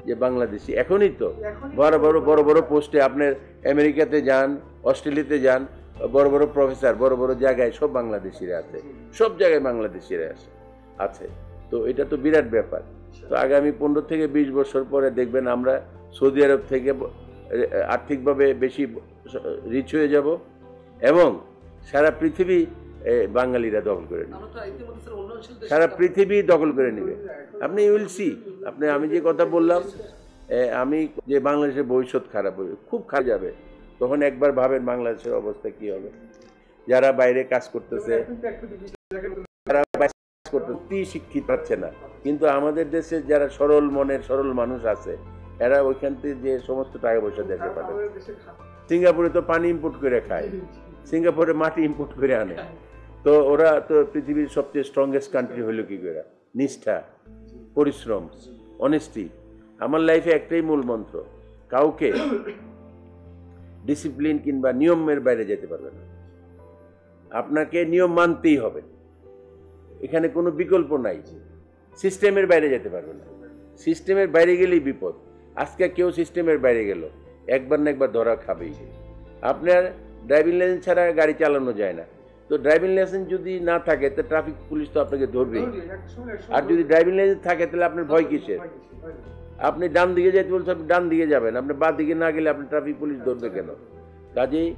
যে বাংলাদেশি এখনই তো বড় বড় বড় বড় পোস্টে আপনার আমেরিকাতে যান, অস্ট্রেলিয়াতে যান, বড় বড় প্রফেসর বড় বড় জায়গায় সব বাংলাদেশিরা আছে, সব জায়গায় বাংলাদেশিরা আছে। তো এটা তো বিরাট ব্যাপার। তো আগামী 15 থেকে 20 বছর পরে দেখবেন আমরা সৌদি আরব থেকে আর্থিকভাবে বেশি রিচ হয়ে যাব এবং সারা পৃথিবী বাঙালিরা দখল করে নেবে, সারা পৃথিবী দখল করে নেবে। আপনি উইল সি, আপনি আমি যে কথা বললাম আমি যে বাংলাদেশের ভবিষ্যৎ খারাপ হবে, খুব খারাপ যাবে, তখন একবার ভাবেন বাংলাদেশের অবস্থা কি হবে। যারা বাইরে কাজ করতেছে, যারা শিক্ষিত পাচ্ছে না, কিন্তু আমাদের দেশে যারা সরল মনের সরল মানুষ আছে এরা ওইখান থেকে যে সমস্ত টাকা পয়সা দেশে পাঠায়। সিঙ্গাপুরে তো পানি ইম্পোর্ট করে খায়, সিঙ্গাপুরে মাটি ইম্পোর্ট করে আনে। তো ওরা তো পৃথিবীর সবচেয়ে স্ট্রংগেস্ট কান্ট্রি হইল কি করে? নিষ্ঠা, পরিশ্রম, অনেস্টি। আমার লাইফে একটাই মূল মন্ত্র, কাউকে ডিসিপ্লিন কিংবা নিয়মের বাইরে যেতে পারবে না, আপনাকে নিয়ম মানতেই হবে, এখানে কোনো বিকল্প নাই। সিস্টেমের বাইরে যেতে পারবে না, সিস্টেমের বাইরে গেলেই বিপদ। আজকে কেউ সিস্টেমের বাইরে গেল একবার না একবার ধরা খাবেই। আপনার ড্রাইভিং লাইসেন্স ছাড়া গাড়ি চালানো যায় না, তো ড্রাইভিং লাইসেন্স যদি না থাকে তো ট্রাফিক পুলিশ তো আপনাকে ধরবেই। আর যদি ড্রাইভিং লাইসেন্স থাকে তাহলে আপনার ভয় কিসের? আপনি ডান দিকে যেতে বলছেন, আপনি ডান দিকে যাবেন, আপনি বাঁ দিকে না গেলে আপনি ট্রাফিক পুলিশ ধরবে কেন? কাজেই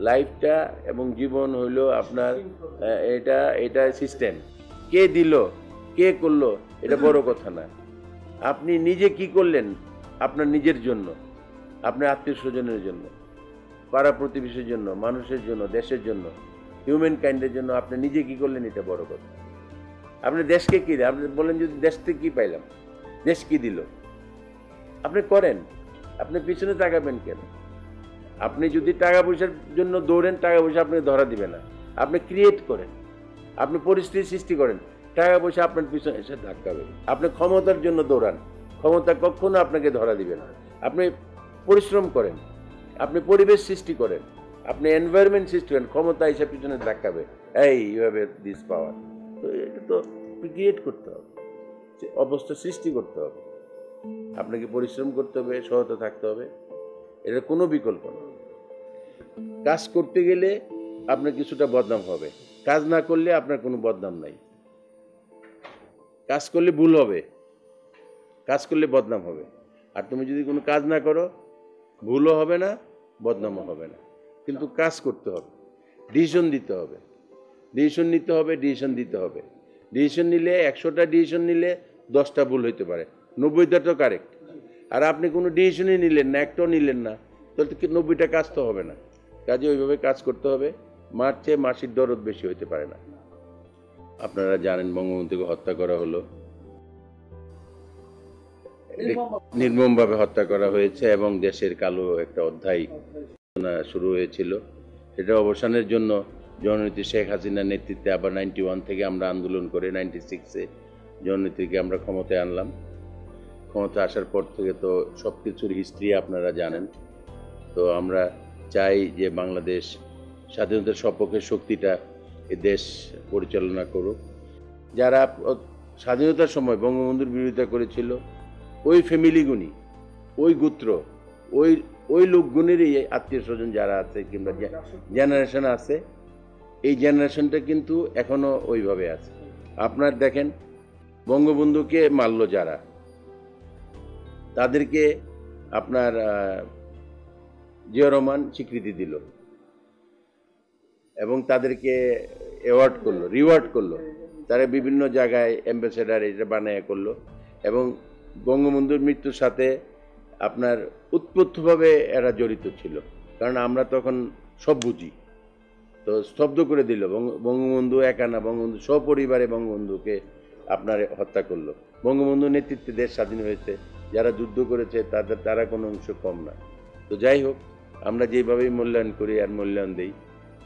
লাইফটা এবং জীবন হইল আপনার এটা সিস্টেম। কে দিল, কে করলো, এটা বড় কথা না। আপনি নিজে কি করলেন আপনার নিজের জন্য, আপনার আত্মীয় স্বজনের জন্য, পাড়া প্রতিবেশীর জন্য, মানুষের জন্য, দেশের জন্য, হিউম্যান কাইন্ডের জন্য আপনি নিজে কি করলেন, এটা বড় কথা। আপনি দেশকে কি, আপনি বলেন যদি দেশ থেকে কি পাইলাম, দেশ কি দিল, আপনি করেন। আপনি পিছনে তাকাবেন কেন? আপনি যদি টাকা পয়সার জন্য দৌড়েন, টাকা পয়সা আপনাকে ধরা দিবে না। আপনি ক্রিয়েট করেন, আপনি পরিস্থিতি সৃষ্টি করেন, টাকা পয়সা আপনার পিছনে এসে ধাক্কাবে। আপনি ক্ষমতার জন্য দৌড়ান, ক্ষমতা কখনো আপনাকে ধরা দিবে না। আপনি পরিশ্রম করেন, আপনি পরিবেশ সৃষ্টি করেন, আপনি এনভায়রনমেন্ট সৃষ্টি করেন, ক্ষমতা এসে পিছনে ধাক্কাবে, এই ইউ হ্যাভ দিস পাওয়ার। তো এটা তো ক্রিয়েট করতে হবে, অবস্থা সৃষ্টি করতে হবে, আপনাকে পরিশ্রম করতে হবে, সহায়তা থাকতে হবে, এটা কোনো বিকল্প না। কাজ করতে গেলে আপনার কিছুটা বদনাম হবে, কাজ না করলে আপনার কোনো বদনাম নাই। কাজ করলে ভুল হবে, কাজ করলে বদনাম হবে। আর তুমি যদি কোনো কাজ না করো, ভুলও হবে না, বদনামও হবে না। কিন্তু কাজ করতে হবে, ডিসিশন দিতে হবে, ডিসিশন নিতে হবে, ডিসিশন দিতে হবে। ডিসিশন নিলে 100টা ডিসিশন নিলে 10টা ভুল হইতে পারে, 90টা তো কারেক্ট। আর আপনি কোনো ডিসিশনই নিলেন না, একটাও নিলেন না, তাহলে 90টা কাজ তো হবে না। কাজে ওইভাবে কাজ করতে হবে, মার চেয়ে মাসির দরদ বেশি হইতে পারে না। আপনারা জানেন বঙ্গবন্ধুকে হত্যা করা হলো, নির্মমভাবে হত্যা করা হয়েছে এবং দেশের কালো একটা অধ্যায় শুরু হয়েছিল। সেটা অবসানের জন্য জননেত্রী শেখ হাসিনার নেতৃত্বে আবার 91 থেকে আমরা আন্দোলন করে 96-এ জননেত্রীকে আমরা ক্ষমতায় আনলাম। ক্ষমতা আসার পর থেকে তো সব কিছুর হিস্ট্রি আপনারা জানেন। তো আমরা চাই যে বাংলাদেশ স্বাধীনতার সপক্ষে শক্তিটা এ দেশ পরিচালনা করুক। যারা স্বাধীনতার সময় বঙ্গবন্ধুর বিরোধিতা করেছিল, ওই ফ্যামিলিগুনি, ওই গোত্র, ওই লোকগুনেরই আত্মীয় স্বজন যারা আছে কিংবা জেনারেশন আছে, এই জেনারেশনটা কিন্তু এখনো ওইভাবে আছে। আপনার দেখেন বঙ্গবন্ধুকে মারল যারা, তাদেরকে আপনার জিয়া রহমান স্বীকৃতি দিল এবং তাদেরকে অ্যাওয়ার্ড করলো, রিওয়ার্ড করলো। তারা বিভিন্ন জায়গায় অ্যাম্বাসেডার এটা বানায় করলো এবং বঙ্গবন্ধুর মৃত্যুর সাথে আপনার উৎপত্তিভাবে এরা জড়িত ছিল, কারণ আমরা তখন সব বুঝি। তো স্তব্ধ করে দিল। বঙ্গবন্ধু একা না, বঙ্গবন্ধু সপরিবারে বঙ্গবন্ধুকে আপনার হত্যা করলো। বঙ্গবন্ধুর নেতৃত্বে দেশ স্বাধীন হয়েছে, যারা যুদ্ধ করেছে তারা কোনো অংশ কম না। তো যাই হোক, আমরা যেভাবেই মূল্যায়ন করি আর মূল্যায়ন দিই,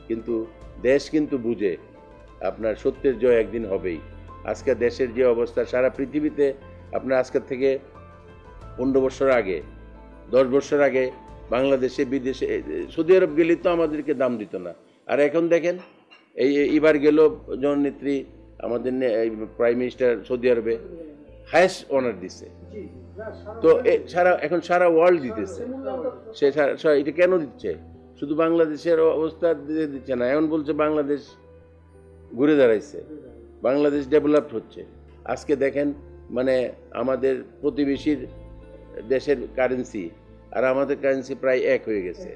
কিন্তু দেশ কিন্তু বুঝে আপনার সত্যের জয় একদিন হবেই। আজকে দেশের যে অবস্থা সারা পৃথিবীতে, আপনার আজকের থেকে 15 বছর আগে, 10 বছর আগে বাংলাদেশে, বিদেশে, সৌদি আরব গেলে তো আমাদেরকে দাম দিত না। আর এখন দেখেন এইবার গেল জননেত্রী, আমাদের প্রাইম মিনিস্টার সৌদি আরবে হায়েস্ট অনার দিছে, তো এখন সারা ওয়ার্ল্ড দিতেছে। সে এটা কেন দিচ্ছে? শুধু বাংলাদেশের অবস্থা দিচ্ছে না, এখন বলছে বাংলাদেশ ঘুরে দাঁড়াইছে, বাংলাদেশ ডেভেলপড হচ্ছে। আজকে দেখেন মানে আমাদের প্রতিবেশীর দেশের কারেন্সি আর আমাদের কারেন্সি প্রায় এক হয়ে গেছে।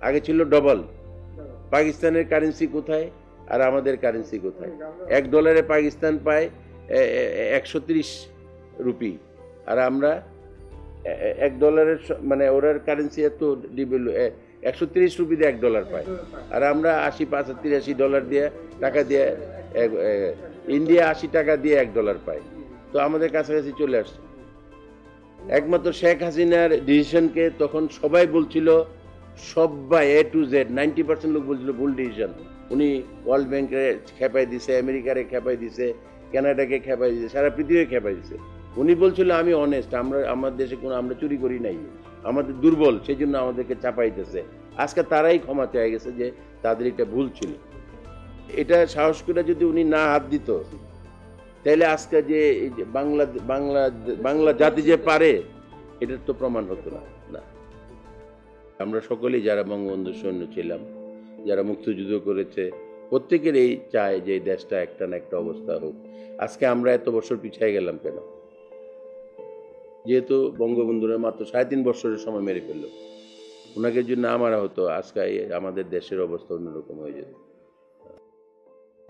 আগে ছিল ডবল। পাকিস্তানের কারেন্সি কোথায় আর আমাদের কারেন্সি কোথায়? $1 পাকিস্তান পায় 130 রুপি, আর আমরা $1 মানে ওরার কারেন্সি এত 130 রুপি দিয়ে $1 পায়, আর আমরা 85-83 দিয়ে টাকা দিয়ে ইন্ডিয়া 80 টাকা দিয়ে $1 পায়। তো আমাদের কাছাকাছি চলে আসছে। একমাত্র শেখ হাসিনার ডিসিশনকে তখন সবাই বলছিল, সবাই A to Z 90% লোক বলছিল ভুল ডিসিশন। উনি ওয়ার্ল্ড ব্যাংকে খেপাই দিছে, আমেরিকারে খেপাই দিছে, কানাডাকে খেপাই দিছে, সারা পৃথিবী খেপাই দিছে। উনি বলছিল আমি অনেস্ট, আমার দেশে কোনো আমরা চুরি করি নাই, আমাদের দুর্বল, সেই জন্য আমাদেরকে চাপাইতেছে। আজকে তারাই ক্ষমা চেয়ে গেছে যে তাদের এটা ভুল ছিল। এটা সাহস করে যদি উনি না হাত দিত, তাহলে আজকে যে বাংলা জাতি যে পারে এটার তো প্রমাণ হতো না। আমরা সকলেই যারা বঙ্গবন্ধুর সৈন্য ছিলাম, যারা মুক্তিযুদ্ধ করেছে, প্রত্যেকেরই চায় যে এই দেশটা একটা না একটা অবস্থা হোক। আজকে আমরা এত বছর পিছিয়ে গেলাম কেন? যেহেতু বঙ্গবন্ধুরা মাত্র 3.5 বছরের সময় মেরে ফেলল। ওনাকে যদি না মারা হতো আজকে আমাদের দেশের অবস্থা অন্যরকম হয়ে যেত,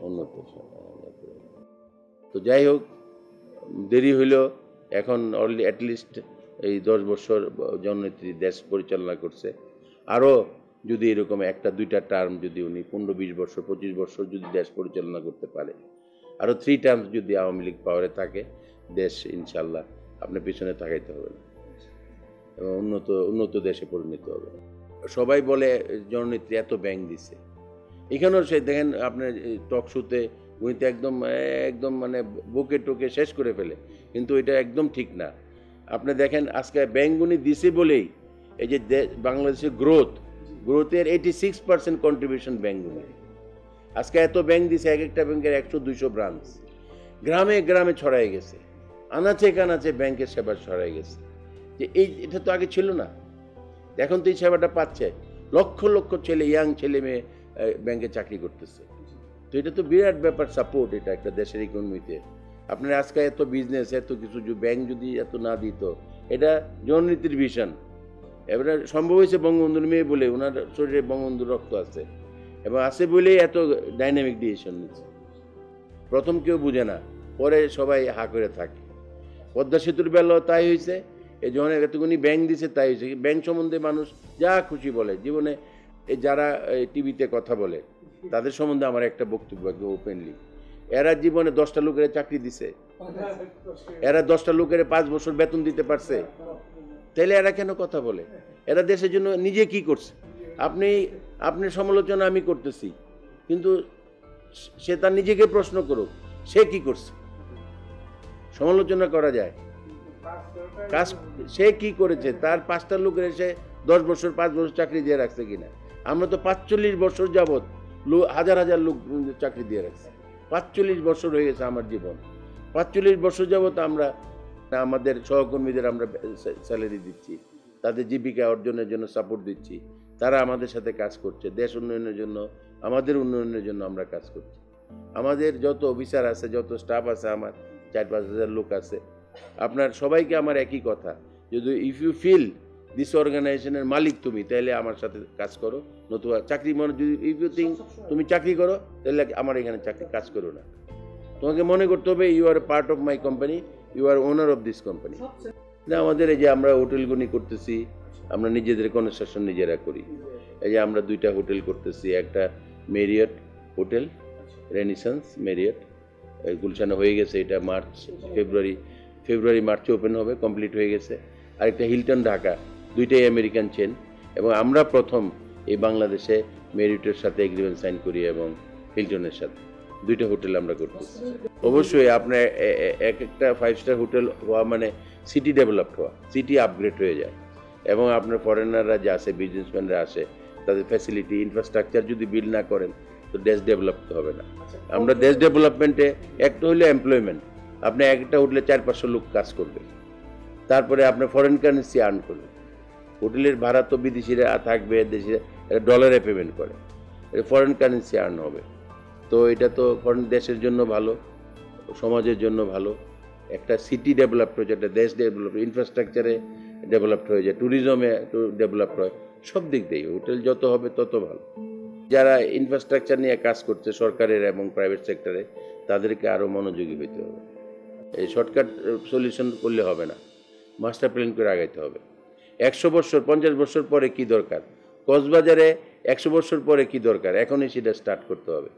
উন্নত। তো যাই হোক, দেরি হইল, এখন অ্যাটলিস্ট এই 10 বছর জননেত্রী দেশ পরিচালনা করছে। আরও যদি এরকম 1-2টা টার্ম যদি উনি 15-20 বছর 25 বছর যদি দেশ পরিচালনা করতে পারে, আরও 3 টার্ম যদি আওয়ামী লীগ পাওয়ারে থাকে, দেশ ইনশাল্লাহ আপনার পিছনে তাকাইতে হবে না এবং উন্নত দেশে পরিণত হবে। সবাই বলে জননেত্রী এত ব্যাংক দিছে, এখানেও সে দেখেন আপনার টক শোতে উনি তো একদম মানে বুকে টোকে শেষ করে ফেলে, কিন্তু এটা একদম ঠিক না। আপনি দেখেন আজকে ব্যাংক উনি দিছে বলেই এই যে বাংলাদেশের গ্রোথের 86% কন্ট্রিবিউশন ব্যাংক উনি। আজকে এত ব্যাংক দিছে, এক একটা ব্যাংকের 100-200 ব্রাঞ্চ গ্রামে গ্রামে ছড়াই গেছে, আনাচে কানাচে ব্যাংকের সেবা ছড়াই গেছে। যে এটা তো আগে ছিল না, এখন তো এই সেবাটা পাচ্ছে। লক্ষ লক্ষ ছেলে, ইয়াং ছেলে মেয়ে ব্যাংকে চাকরি করতেছে। তো এটা তো বিরাট ব্যাপার, সাপোর্ট এটা একটা দেশের ইকোনমিতে। আপনার আজকে এত বিজনেস, এত কিছু, ব্যাংক যদি এত না দিত, এটা জননীতির ভিশন। এবারে সম্ভব হয়েছে বঙ্গবন্ধুর মেয়ে বলে, ওনার শরীরে বঙ্গবন্ধুর রক্ত আছে এবং আছে বলেই এত ডাইনামিক ডিসিশন নিচ্ছে। প্রথম কেউ বুঝে না, পরে সবাই হা করে থাকে। পদ্মা সেতুর বেলাও তাই হয়েছে, এই যখন এতগুনি ব্যাংক দিছে তাই হয়েছে। ব্যাংক সম্বন্ধে মানুষ যা খুশি বলে, জীবনে যারা টিভিতে কথা বলে তাদের সম্বন্ধে আমার একটা বক্তব্য ওপেনলি, এরা জীবনে 10টা লোকের চাকরি দিছে, এরা 10টা লোকের 5 বছর বেতন দিতে পারছে, তাইলে এরা কেন কথা বলে? এরা দেশের জন্য নিজে কি করছে? আপনি সমালোচনা আমি করতেছি, কিন্তু সে তার নিজেকে প্রশ্ন করুক, সে কি করছে? সমালোচনা করা যায়, কাজ সে কি করেছে? তার 5টা লোকের এসে 10 বছর 5 বছর চাকরি দিয়ে রাখছে কিনা? আমরা তো 45 বছর যাবৎ হাজার হাজার লোক চাকরি দিয়ে রাখছি। 45 বছর হয়ে গেছে আমার জীবন। 45 বছর যাবৎ আমরা আমাদের সহকর্মীদের আমরা স্যালারি দিচ্ছি, তাদের জীবিকা অর্জনের জন্য সাপোর্ট দিচ্ছি, তারা আমাদের সাথে কাজ করছে। দেশ উন্নয়নের জন্য, আমাদের উন্নয়নের জন্য আমরা কাজ করছি। আমাদের যত অফিসার আছে, যত স্টাফ আছে, আমার 4-5 হাজার লোক আছে। আপনার সবাইকে আমার একই কথা, যদি ইফ ইউ ফিল দিস অর্গানাইজেশনের মালিক তুমি, তাহলে আমার সাথে কাজ করো, নতুবা চাকরি মনে যদি ইফ ইউ থিঙ্ক তুমি চাকরি করো, তাহলে আমার এখানে চাকরি কাজ করো না। তোমাকে মনে করতে হবে you are part of my company, you are owner of this company. না, আমাদের এই যে আমরা হোটেলগুলি করতেছি, আমরা নিজেদের কনস্ট্রাকশন নিজেরা করি। এই যে আমরা 2টা হোটেল করতেছি, একটা মেরিয়ট হোটেল, রেনিসান্স মেরিয়ট, গুলশানে হয়ে গেছে, এটা ফেব্রুয়ারি মার্চে ওপেন হবে, কমপ্লিট হয়ে গেছে। আরেকটা হিলটন ঢাকা, 2টাই আমেরিকান চেন। এবং আমরা প্রথম এই বাংলাদেশে মেরিটের সাথে এগ্রিমেন্ট সাইন করি এবং হিলটনের সাথে 2টা হোটেল আমরা করতেছি। অবশ্যই আপনার একটা 5 স্টার হোটেল হওয়া মানে সিটি ডেভেলপড হওয়া, সিটি আপগ্রেড হয়ে যায় এবং আপনার ফরেনাররা যে আসে, বিজনেসম্যানরা আসে, তাদের ফ্যাসিলিটি ইনফ্রাস্ট্রাকচার যদি বিল্ড না করেন তো দেশ ডেভেলপ হবে না। আমরা দেশ ডেভেলপমেন্টে একটা হইলে এমপ্লয়মেন্ট, আপনি একটা হোটেলে 400-500 লোক কাজ করবে, তারপরে আপনার ফরেন কারেন্সি আর্ন করবেন। হোটেলের ভাড়া তো বিদেশিরা থাকবে, দেশিরা ডলারে পেমেন্ট করে, ফরেন কারেন্সি আর্ন হবে। তো এটা তো ফরেন দেশের জন্য ভালো, সমাজের জন্য ভালো, একটা সিটি ডেভেলপড হয়েছে, একটা দেশ ডেভেলপ, ইনফ্রাস্ট্রাকচারে ডেভেলপড হয়ে যায়, ট্যুরিজমে ডেভেলপড হয়, সব দিক দিয়ে হোটেল যত হবে তত ভালো। যারা ইনফ্রাস্ট্রাকচার নিয়ে কাজ করছে সরকারের এবং প্রাইভেট সেক্টরে, তাদেরকে আরও মনোযোগী হইতে হবে। এই শর্টকাট সলিউশন করলে হবে না, মাস্টার প্ল্যান করে আগাইতে হবে। 100 বছর 50 বছর পরে কি দরকার, কক্সবাজারে 100 বছর পরে কি দরকার, এখনই সেটা স্টার্ট করতে হবে।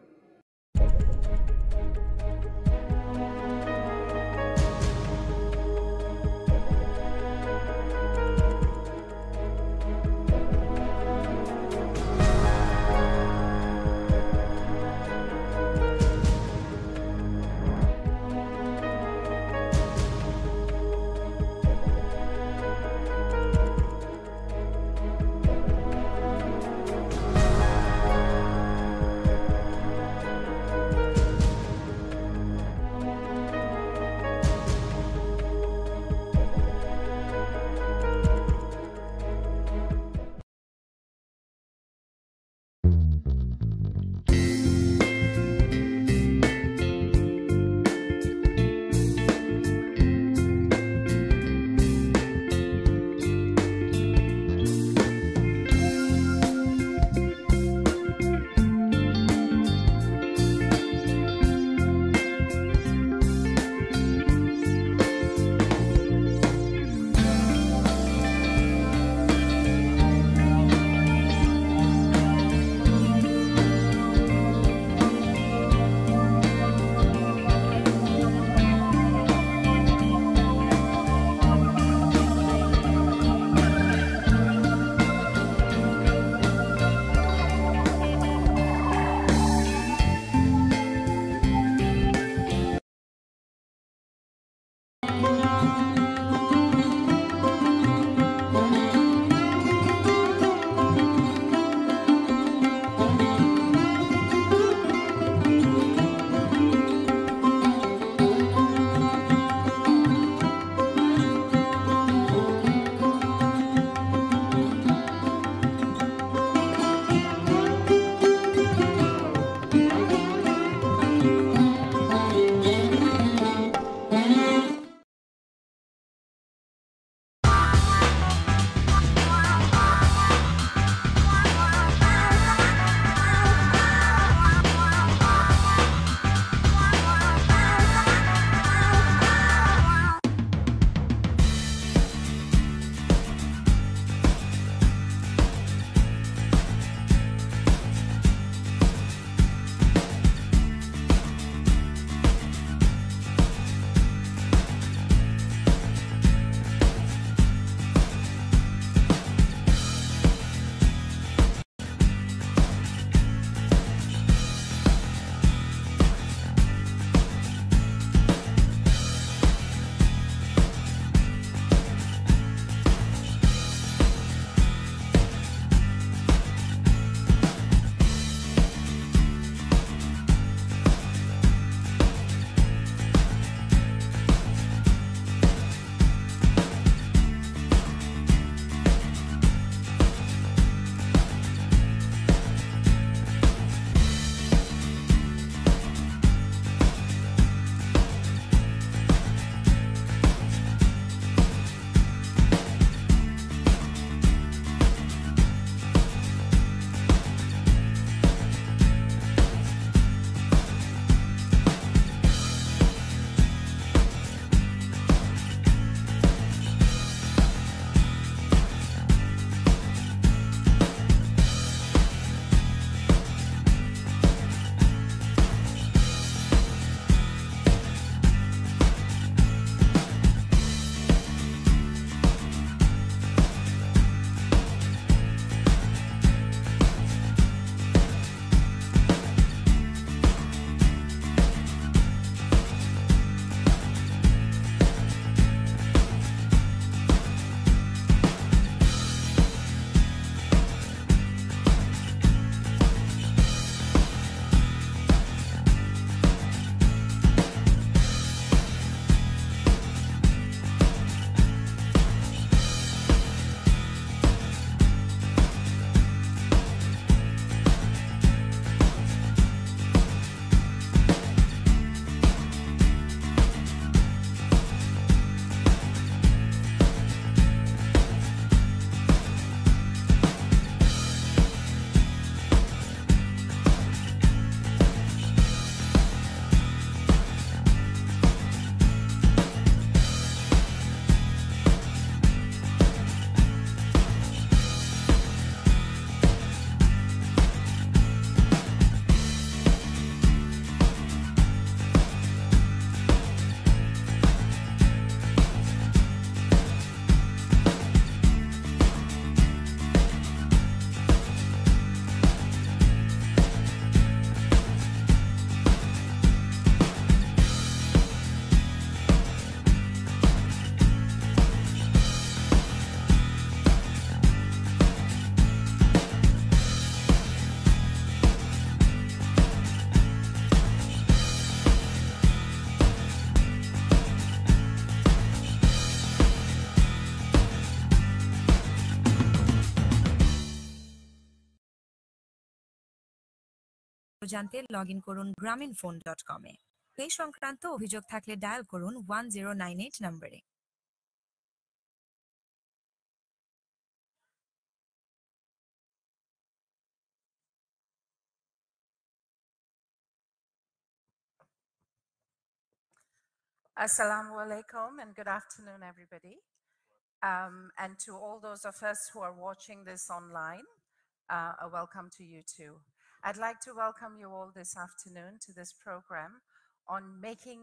জানতে লগ ইন করুন graminphone.com এ। এই সংক্রান্ত অভিযোগ থাকলে ডায়াল করুন 1098 নম্বরে। Assalamu alaikum and good afternoon, everybody. And to all those of us who are watching this online, a welcome to you too. I'd like to welcome you all this afternoon to this program on making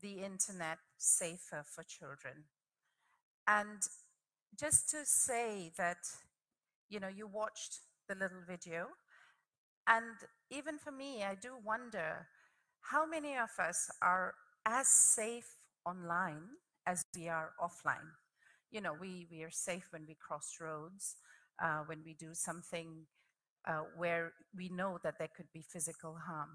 the internet safer for children. And just to say that, you know, you watched the little video, and even for me, I do wonder how many of us are as safe online as we are offline. You know, we are safe when we cross roads, when we do something where we know that there could be physical harm.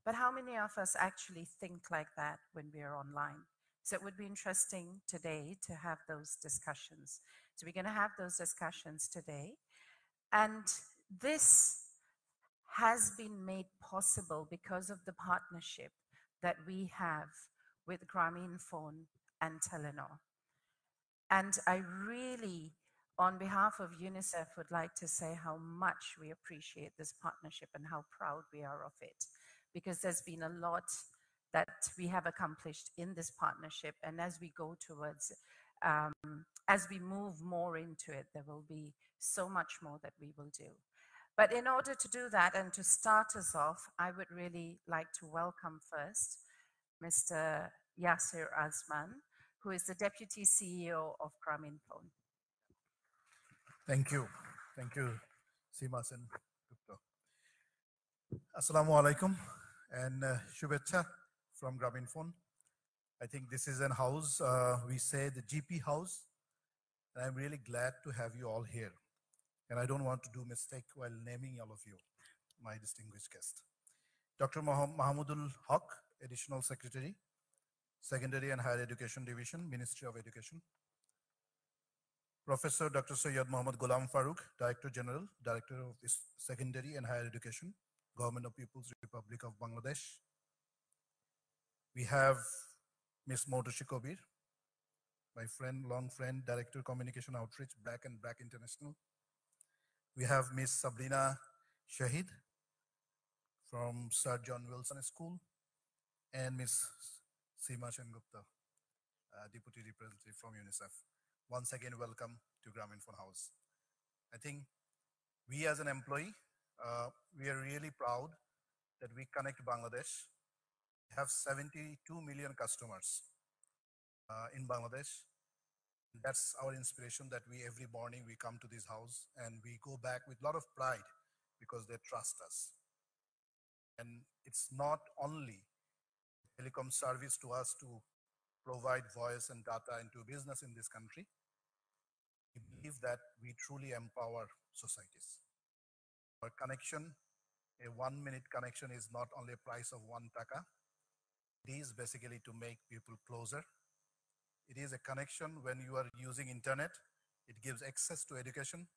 But how many of us actually think like that when we are online? So it would be interesting today to have those discussions. So we're going to have those discussions today. And this has been made possible because of the partnership that we have with Grameenphone and Telenor. And I really, on behalf of UNICEF, would like to say how much we appreciate this partnership and how proud we are of it. Because there's been a lot that we have accomplished in this partnership. And as we go towards, as we move more into it, there will be so much more that we will do. But in order to do that and to start us off, I would really like to welcome first Mr. Yasir Azman, who is the Deputy CEO of Grameenphone. Thank you. Thank you, Seemas and Gupta. Assalamu alaikum and Shubhecha from Grameenphone. I think this is a house, we say the GP house, and I'm really glad to have you all here. And I don't want to do mistake while naming all of you, my distinguished guest. Dr. Mahmoudul Haq, Additional Secretary, Secondary and Higher Education Division, Ministry of Education. Professor Dr. Sayyid Muhammad Ghulam Farooq, Director General, Director of Secondary and Higher Education, Government of People's Republic of Bangladesh. We have Ms. Motoshi Kobir, my friend, long friend, Director Communication Outreach, Black and Black International. We have Ms. Sabrina Shahid from Sir John Wilson School, and Ms. Seema Gupta, Deputy Representative from UNICEF. Once again, welcome to Grameenphone House. I think we as an employee, we are really proud that we connect Bangladesh. We have 72 million customers in Bangladesh. That's our inspiration, that we every morning we come to this house and we go back with a lot of pride because they trust us. And it's not only telecom service to us to provide voice and data into business in this country. We believe that we truly empower societies. Our connection, a 1-minute connection, is not only a price of 1 taka. It is basically to make people closer. It is a connection when you are using internet. It gives access to education.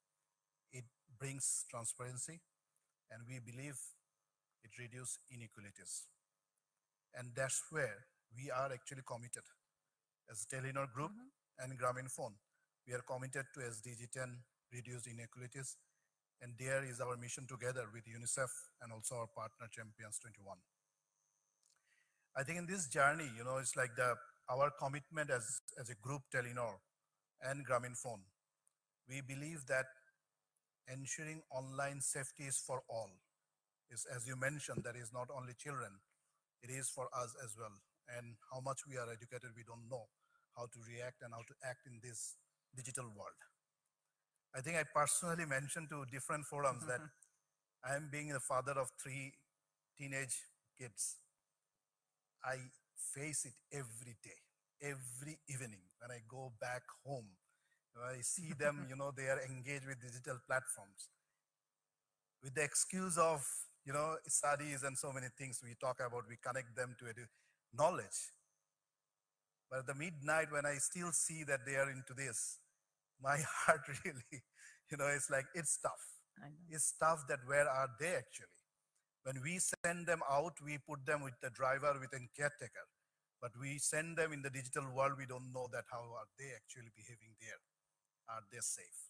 It brings transparency. And we believe it reduces inequalities. And that's where we are actually committed. As Telenor Group and Grameenphone, we are committed to SDG 10, reduce inequalities. And there is our mission together with UNICEF and also our partner Champions 21. I think in this journey, you know, it's like our commitment as a group, Telenor and Grameenphone, we believe that ensuring online safety is for all. Is, as you mentioned, that is not only children, it is for us as well. And how much we are educated, we don't know how to react and how to act in this digital world. I think I personally mentioned to different forums that I am being the father of 3 teenage kids. I face it every day, every evening when I go back home. I see them, you know, they are engaged with digital platforms. With the excuse of, you know, studies and so many things we talk about, we connect them to knowledge. But at the midnight when I still see that they are into this, my heart really, you know, it's like, it's tough. It's tough that where are they actually? When we send them out, we put them with the driver, with a caretaker. But we send them in the digital world, we don't know that how are they actually behaving there. Are they safe?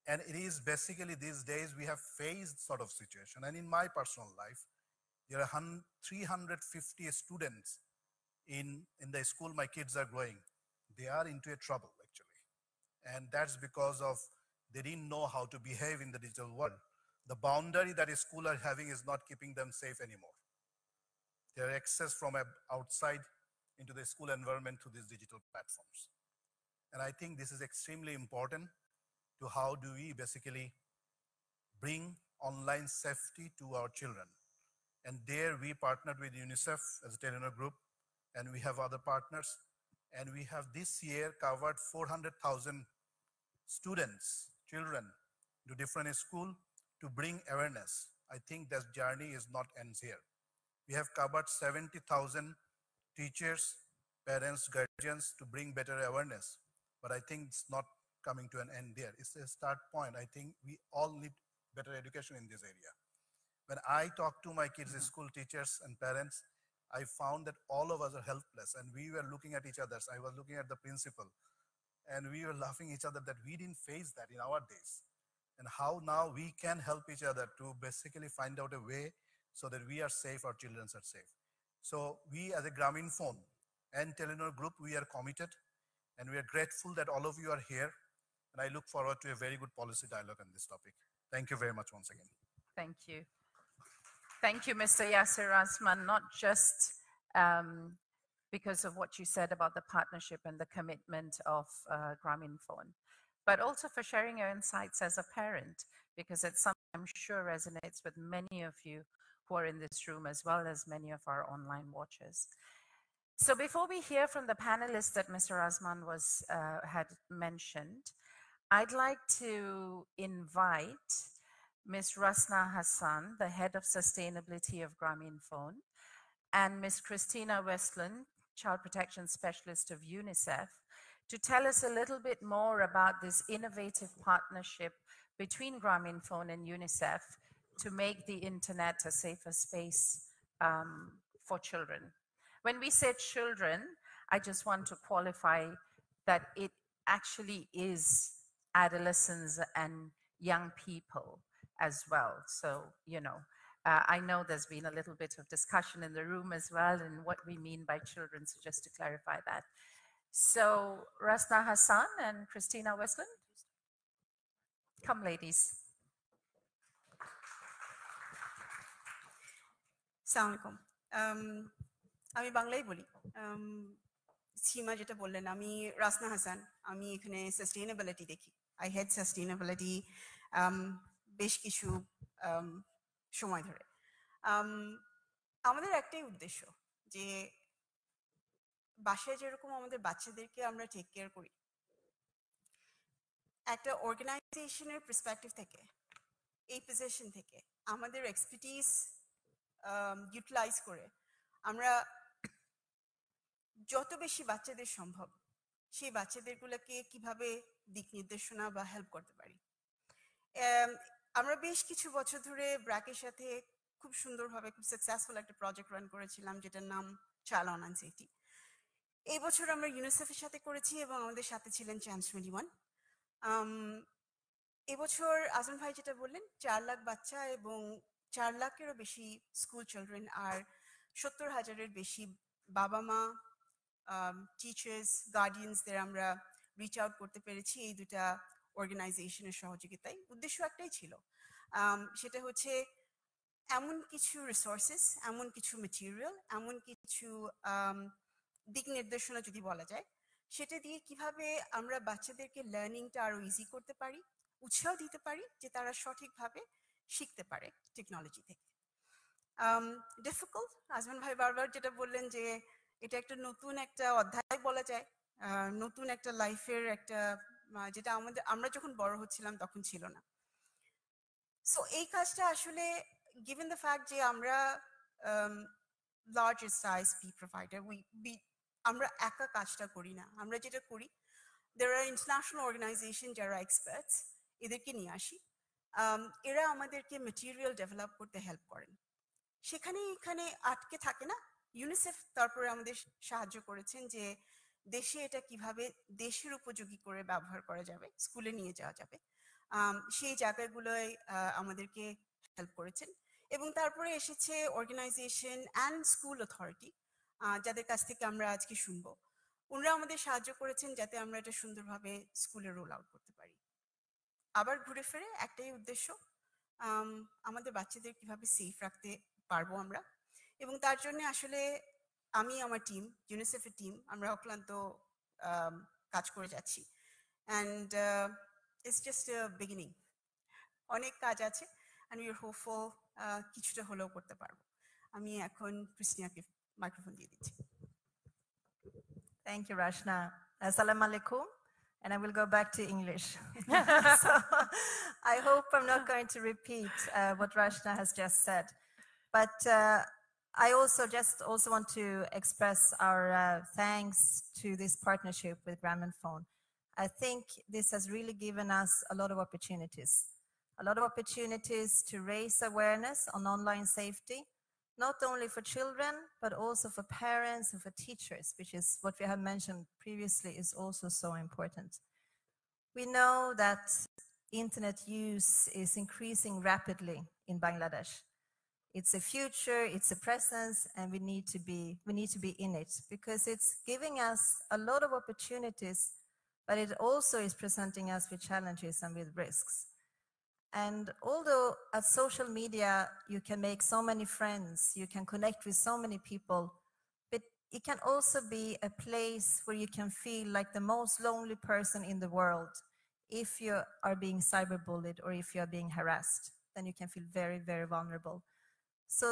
And it is basically these days we have faced sort of situation. And in my personal life, there are 350 students in the school my kids are going. They are into a trouble actually. And that's because of they didn't know how to behave in the digital world. The boundary that a school are having is not keeping them safe anymore. Their access from outside into the school environment through these digital platforms. And I think this is extremely important to how do we basically bring online safety to our children. And there we partnered with UNICEF as a Telenor group, and we have other partners. And we have this year covered 400,000 students, children, to different schools to bring awareness. I think that journey is not ends here. We have covered 70,000 teachers, parents, guardians to bring better awareness. But I think it's not coming to an end there. It's a start point. I think we all need better education in this area. When I talk to my kids' school teachers and parents, I found that all of us are helpless, and we were looking at each other. I was looking at the principal, and we were laughing each other that we didn't face that in our days. And how now we can help each other to basically find out a way so that we are safe, our children are safe. So we as a Grameenphone and Telenor Group, we are committed, and we are grateful that all of you are here. And I look forward to a very good policy dialogue on this topic. Thank you very much once again. Thank you. Thank you, Mr. Yasir Asman, not just because of what you said about the partnership and the commitment of Grameenphone, but also for sharing your insights as a parent, because it's something I'm sure resonates with many of you who are in this room, as well as many of our online watchers. So before we hear from the panelists that Mr. Asman had mentioned, I'd like to invite Ms. Rasna Hassan, the Head of Sustainability of Grameenphone, and Ms. Christina Westland, Child Protection Specialist of UNICEF, to tell us a little bit more about this innovative partnership between Grameenphone and UNICEF to make the internet a safer space for children. When we say children, I just want to qualify that it actually is adolescents and young people as well. So, you know, I know there's been a little bit of discussion in the room as well and what we mean by children, so just to clarify that. So, Rasna Hassan and Christina Westland, come ladies. Assalamu alaikum. আমি বাংলাই বলি সীমা যেটা বললেন আমি রাসনা হাসান আমি এখানে sustainability দেখি I head sustainability বেশ কিছু সময় ধরে আমাদের একটাই উদ্দেশ্য যে বাসায় যেরকম আমাদের বাচ্চাদেরকে আমরা টেক কেয়ার করি একটা অর্গানাইজেশনের পার্সপেক্টিভ থেকে এই পজিশন থেকে আমাদের এক্সপার্টিস ইউটিলাইজ করে আমরা যত বেশি বাচ্চাদের সম্ভব সেই বাচ্চাদেরগুলোকে কিভাবে দিক নির্দেশনা বা হেল্প করতে পারি আমরা বেশ কিছু বছর ধরে ব্র্যাকের সাথে খুব সুন্দরভাবে খুব সাকসেসফুল একটা প্রজেক্ট রান করেছিলাম যেটার নাম চাইল্ড অনলাইন সেফটি এই বছর আমরা ইউনিসেফের সাথে করেছি এবং আমাদের সাথে ছিলেন চ্যান্স 21 এবছর আজম ভাই যেটা বললেন 4 লাখ বাচ্চা এবং 4 লাখেরও বেশি স্কুল চিলড্রেন আর 70,000-এর বেশি বাবা মা টিচার্স গার্ডিয়ানসদের আমরা রিচ আউট করতে পেরেছি এই দুটা অর্গানাইজেশনের সহযোগিতায় উদ্দেশ্য একটাই ছিল সেটা হচ্ছে এমন কিছু রিসোর্সেস এমন কিছু ম্যাটেরিয়াল এমন কিছু দিক নির্দেশনা যদি বলা যায় সেটা দিয়ে কিভাবে আমরা বাচ্চাদেরকে লার্নিংটা আরো ইজি করতে পারি উৎসাহ দিতে পারি যে তারা সঠিকভাবে শিখতে পারে টেকনোলজি থেকে ডিফিকাল্ট আজমান ভাই বারবার যেটা বললেন যে এটা একটা নতুন একটা অধ্যায় বলা যায় নতুন একটা লাইফের একটা যেটা আমরা যখন বড় হচ্ছিলাম তখন ছিল না সো এই কাজটা আসলে given the fact যে আমরা larger size P provider আমরা একা কাজটা করি না আমরা যেটা করি there are international organizations যারা experts এদেরকে নিয়ে আসি এরা আমাদেরকে মেটেরিয়াল ডেভেলপ করতে হেল্প করেন। সেখানে এখানে আটকে থাকে না, ইউনিসেফ তারপরে আমাদের সাহায্য করেছেন যে দেশে এটা কিভাবে দেশের উপযোগী করে ব্যবহার করা যাবে, স্কুলে নিয়ে যাওয়া যাবে, সেই জায়গাগুলোয় আমাদেরকে হেল্প করেছেন। এবং তারপরে এসেছে অর্গানাইজেশন অ্যান্ড স্কুল অথরিটি, যাদের কাছ থেকে আমরা আজকে শুনবো। ওনারা আমাদের সাহায্য করেছেন যাতে আমরা এটা সুন্দরভাবে স্কুলে রোল আউট করতে পারি। আবার ঘুরে ফিরে একটাই উদ্দেশ্য, আমাদের বাচ্চাদের কিভাবে সেফ রাখতে পারবো আমরা। এবং তার জন্য আসলে আমি আমার টিম, ইউনিসেফের টিম, আমরা অক্লান্ত কাজ করে যাচ্ছি। And it's just a beginning. অনেক কাজ আছে, অ্যান্ড উই আর হোপফুল কিছুটা হলেও করতে পারবো। আমি এখন ক্রিস্টিনাকে মাইক্রোফোন দিয়ে দিচ্ছি। Thank you, Rashna. Assalamu alaikum. And I will go back to English. So I hope I'm not going to repeat what Rashna has just said. But I also want to express our thanks to this partnership with Grameenphone. I think this has really given us a lot of opportunities to raise awareness on online safety, not only for children, but also for parents and for teachers, which is what we have mentioned previously is also so important. We know that internet use is increasing rapidly in Bangladesh. It's a future, it's a presence, and we need to be in it because it's giving us a lot of opportunities, but it also is presenting us with challenges and with risks. And although at social media, you can make so many friends, you can connect with so many people, but it can also be a place where you can feel like the most lonely person in the world. If you are being cyberbullied or if you are being harassed, then you can feel very, very vulnerable. So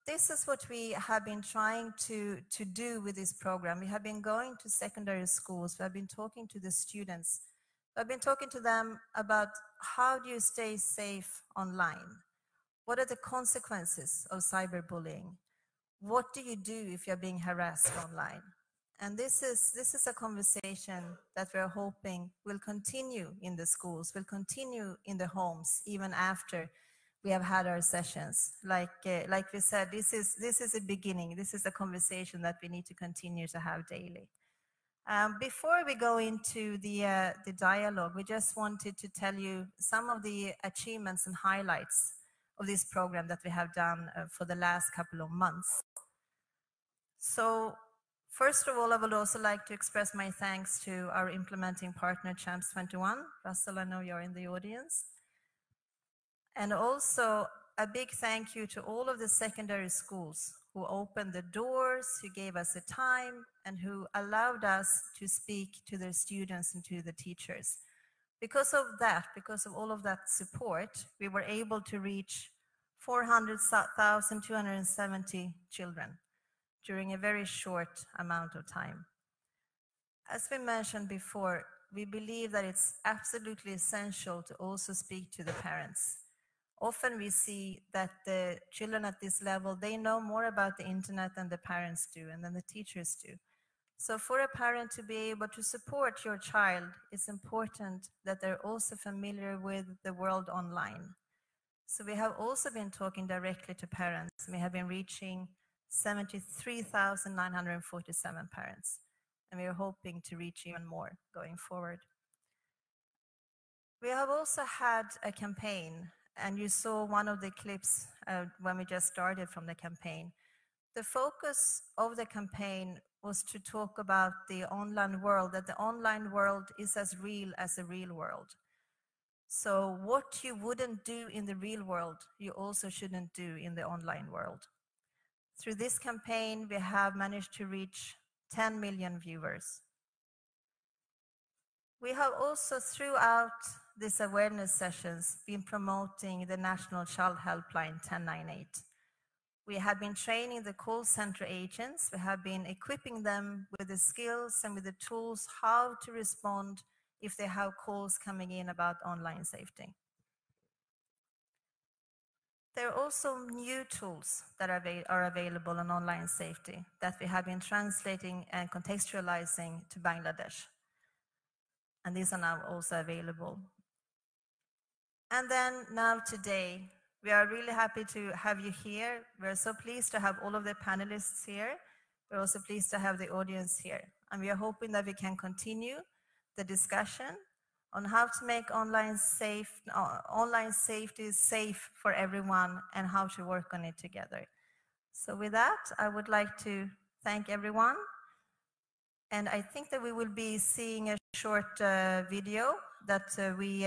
this is what we have been trying to do with this program. We have been going to secondary schools. We have been talking to the students. I've been talking to them about how do you stay safe online? What are the consequences of cyberbullying? What do you do if you're being harassed online? And this is a conversation that we're hoping will continue in the schools, will continue in the homes, even after we have had our sessions. Like we said, this is a beginning. This is a conversation that we need to continue to have daily. Before we go into the dialogue, we just wanted to tell you some of the achievements and highlights of this program that we have done for the last couple of months. So first of all, I would also like to express my thanks to our implementing partner, Champs 21. Russell, I know you're in the audience. And also a big thank you to all of the secondary schools who opened the doors, who gave us the time, and who allowed us to speak to their students and to the teachers. Because of that, because of all of that support, we were able to reach 400,270 children during a very short amount of time. As we mentioned before, we believe that it's absolutely essential to also speak to the parents. Often we see that the children at this level, they know more about the internet than the parents do and than the teachers do. So for a parent to be able to support your child, it's important that they're also familiar with the world online. So we have also been talking directly to parents. We have been reaching 73,947 parents, and we are hoping to reach even more going forward. We have also had a campaign, and you saw one of the clips when we just started from the campaign. The focus of the campaign was to talk about the online world, that the online world is as real as the real world. So what you wouldn't do in the real world, you also shouldn't do in the online world. Through this campaign, we have managed to reach 10 million viewers. We have also, throughout these awareness sessions, been promoting the National Child Helpline 1098. We have been training the call center agents. We have been equipping them with the skills and with the tools how to respond if they have calls coming in about online safety. There are also new tools that are available on online safety that we have been translating and contextualizing to Bangladesh. And these are now also available. And then now today, we are really happy to have you here. We're so pleased to have all of the panelists here. We're also pleased to have the audience here. And we are hoping that we can continue the discussion on how to make online safety safe for everyone and how to work on it together. So with that, I would like to thank everyone. And I think that we will be seeing a short video that we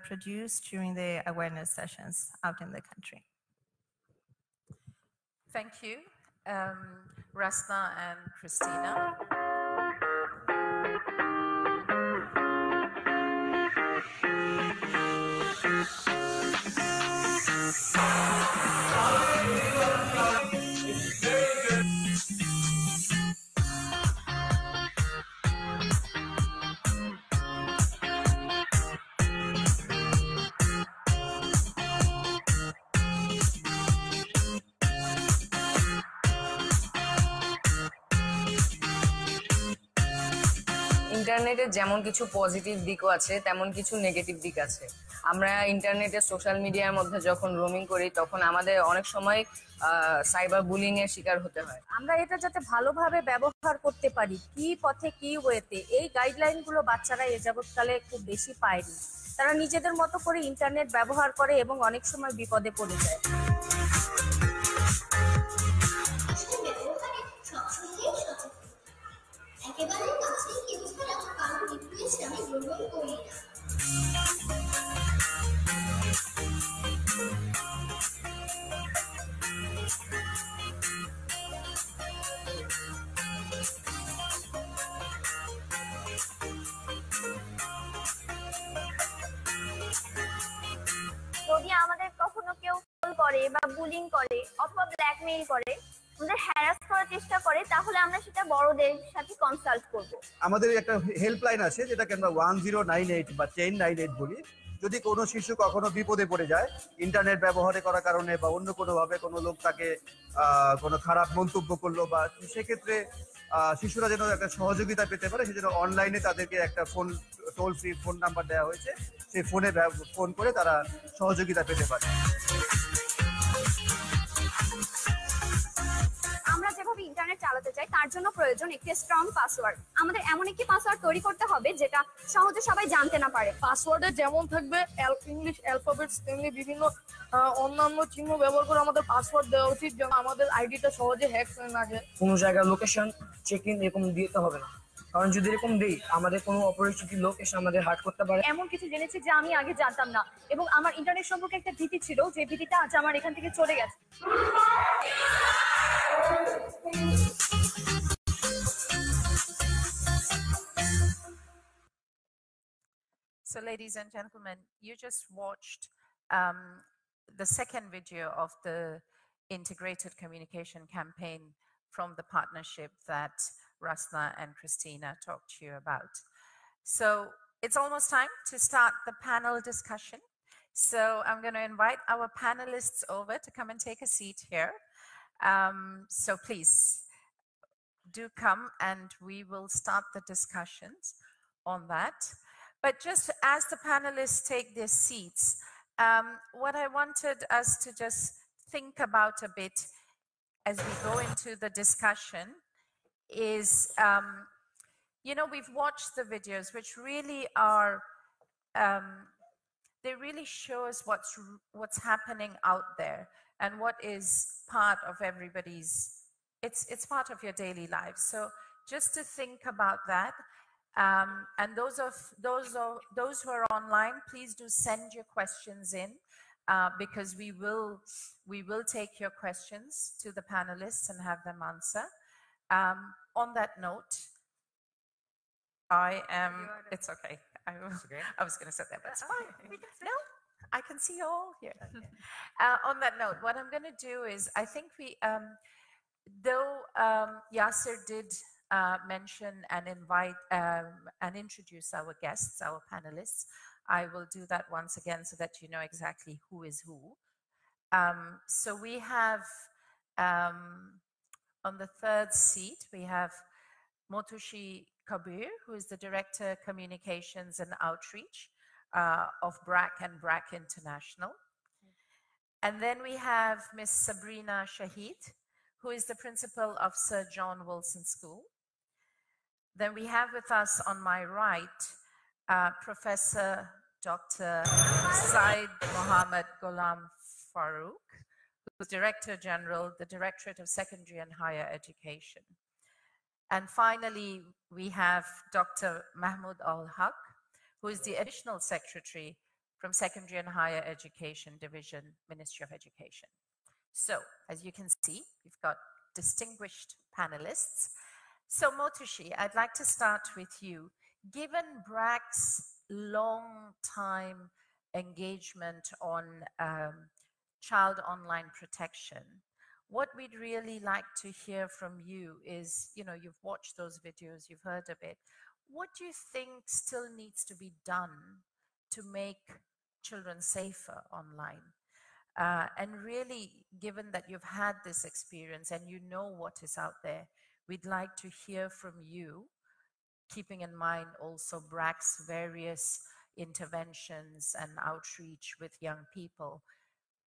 produced during the awareness sessions out in the country. Thank you, Rasna and Christina. ইন্টারনেটের যেমন কিছু positive দিকও আছে তেমন কিছু negative দিক আছে। আমরা ইন্টারনেটে সোশ্যাল মিডিয়ার মধ্যে যখন রোমিং করি তখন আমাদের অনেক সময় সাইবার বুলিং এর শিকার হতে হয়। আমরা এটা যাতে ভালোভাবে ব্যবহার করতে পারি, কি পথে কি ওয়েতে, এই গাইডলাইনগুলো বাচ্চারা এ যাবৎকালে খুব বেশি পায়নি। তারা নিজেদের মতো করে ইন্টারনেট ব্যবহার করে এবং অনেক সময় বিপদে পড়ে যায়। একেবারে কাছে কেউ ছাড়া কারো রিকোয়েস্ট আমি গ্রহণ করি না। যদি আমাদের কখনো কেউ কল করে বা বুলিং করে অথবা ব্ল্যাকমেইল করে, আমাদের হ্যারাস করার চেষ্টা করে, তাহলে আমরা সেটা বড়দের সাথে কনসাল্ট করব। আমাদের একটা হেল্পলাইন আছে যেটাকে আমরা 1098 বা 1098 বলি। যদি কোনো শিশু কখনো বিপদে পড়ে যায় ইন্টারনেট ব্যবহার করার কারণে বা অন্য কোনোভাবে কোনো লোক তাকে কোনো খারাপ মন্তব্য করলো, বা সেক্ষেত্রে শিশুরা যেন একটা সহযোগিতা পেতে পারে সেজন্য অনলাইনে তাদেরকে একটা টোল ফ্রি ফোন নাম্বার দেওয়া হয়েছে। সেই ফোনে ফোন করে তারা সহযোগিতা পেতে পারে। আমরা যেভাবে ইন্টারনেট চালাতে চাই তার জন্য প্রয়োজন একটি স্ট্রং পাসওয়ার্ড। আমাদের এমন একটি পাসওয়ার্ড তৈরি করতে হবে যেটা সহজে সবাই জানতে না পারে। পাসওয়ার্ডে যেমন থাকবে ইংলিশ অ্যালফাবেটস, তেমনি বিভিন্ন অন্যান্য চিহ্ন ব্যবহার করে আমাদের পাসওয়ার্ড দেওয়া উচিত, যেন আমাদের আইডিটা সহজে হ্যাক হয়ে না যায়। কোনো জায়গার লোকেশন চেক ইন এরকম দিতে হবে না, কারণ যদি এরকম দিই আমাদের কোনো অপরিচিত লোক এসে আমাদের হার্ট করতে পারে। এমন কিছু জেনেছি যা আমি আগে জানতাম না, এবং আমার ইন্টারনেট সম্পর্কে একটা ভীতি ছিল, যে ভীতিটা আজ আমার এখান থেকে চলে গেছে। So ladies and gentlemen, you just watched the second video of the integrated communication campaign from the partnership that Rasna and Christina talked to you about. So it's almost time to start the panel discussion. So I'm going to invite our panelists over to come and take a seat here. So please do come and we will start the discussions on that. But just as the panelists take their seats, what I wanted us to just think about a bit as we go into the discussion is, you know, we've watched the videos which really are, they really show us what's happening out there and what is part of everybody's, it's part of your daily life. So just to think about that. And those who are online, please do send your questions in, because we will take your questions to the panelists and have them answer. On that note, it's okay. I was going to say that, but it's fine. No, I can see you all here. On that note, what I'm going to do is, I think though Yasser did mention and invite and introduce our guests, our panelists, I will do that once again so that you know exactly who is who. So we have on the third seat, we have Motushi Kabir, who is the Director Communications and Outreach of BRAC and BRAC International. And then we have Miss Sabrina Shahid, who is the principal of Sir John Wilson School. Then we have with us on my right, Professor Dr. Said Mohammed Ghulam Farooq, who is Director General, the Directorate of Secondary and Higher Education. And finally, we have Dr. Mahmoud Al-Haq, who is the Additional Secretary from Secondary and Higher Education Division, Ministry of Education. So, as you can see, we've got distinguished panelists. So, Motushi, I'd like to start with you. Given BRAC's long time engagement on child online protection, what we'd really like to hear from you is, you know, you've watched those videos, you've heard of it. What do you think still needs to be done to make children safer online? And really, given that you've had this experience and you know what is out there, we'd like to hear from you, keeping in mind also BRAC's various interventions and outreach with young people.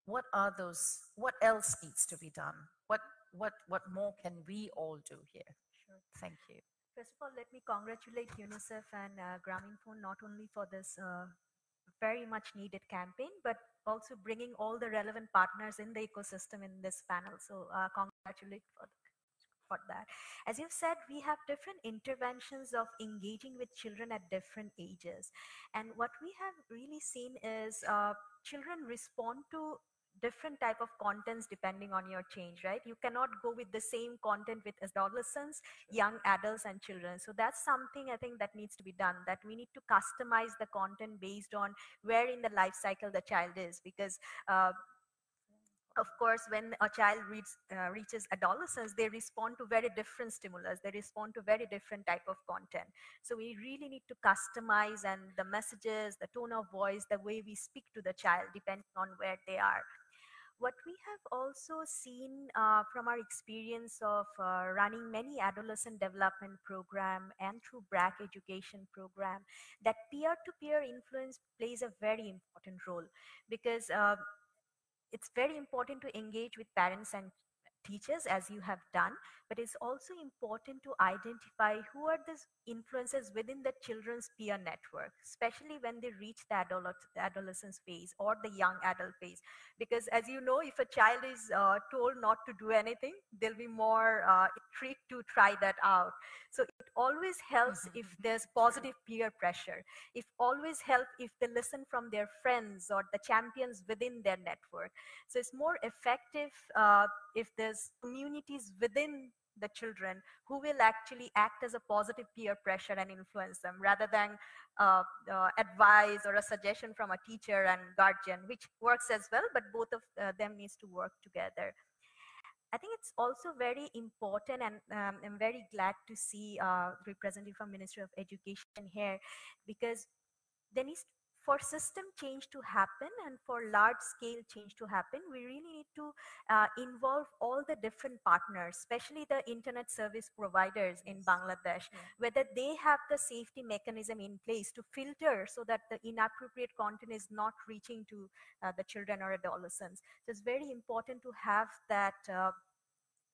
What are those, what else needs to be done? What more can we all do here? Sure. Thank you. First of all, let me congratulate UNICEF and Grameenphone not only for this very much needed campaign, but also bringing all the relevant partners in the ecosystem in this panel. So congratulate for that. As you've said, we have different interventions of engaging with children at different ages. And what we have really seen is children respond to different type of contents depending on your change, right? You cannot go with the same content with adolescents, young adults and children. So that's something I think that needs to be done, that we need to customize the content based on where in the life cycle the child is, because of course, when a child reaches adolescence, they respond to very different stimulus. They respond to very different type of content. So we really need to customize, and the messages, the tone of voice, the way we speak to the child, depending on where they are. What we have also seen from our experience of running many adolescent development program and through BRAC education program, that peer-to-peer influence plays a very important role, because it's very important to engage with parents and teachers as you have done, but it's also important to identify who are the influences within the children's peer network, especially when they reach the adolescence phase or the young adult phase. Because as you know, if a child is told not to do anything, they'll be more intrigued to try that out. So it always helps if there's positive peer pressure. It always helps if they listen from their friends or the champions within their network. So it's more effective if there's communities within the children who will actually act as a positive peer pressure and influence them, rather than advice or a suggestion from a teacher and guardian, which works as well, but both of them needs to work together. I think it's also very important, and I'm very glad to see representative from Ministry of Education here, because there needs, for system change to happen and for large scale change to happen, we really need to involve all the different partners, especially the internet service providers in Bangladesh, whether they have the safety mechanism in place to filter so that the inappropriate content is not reaching to the children or adolescents. So it's very important to have that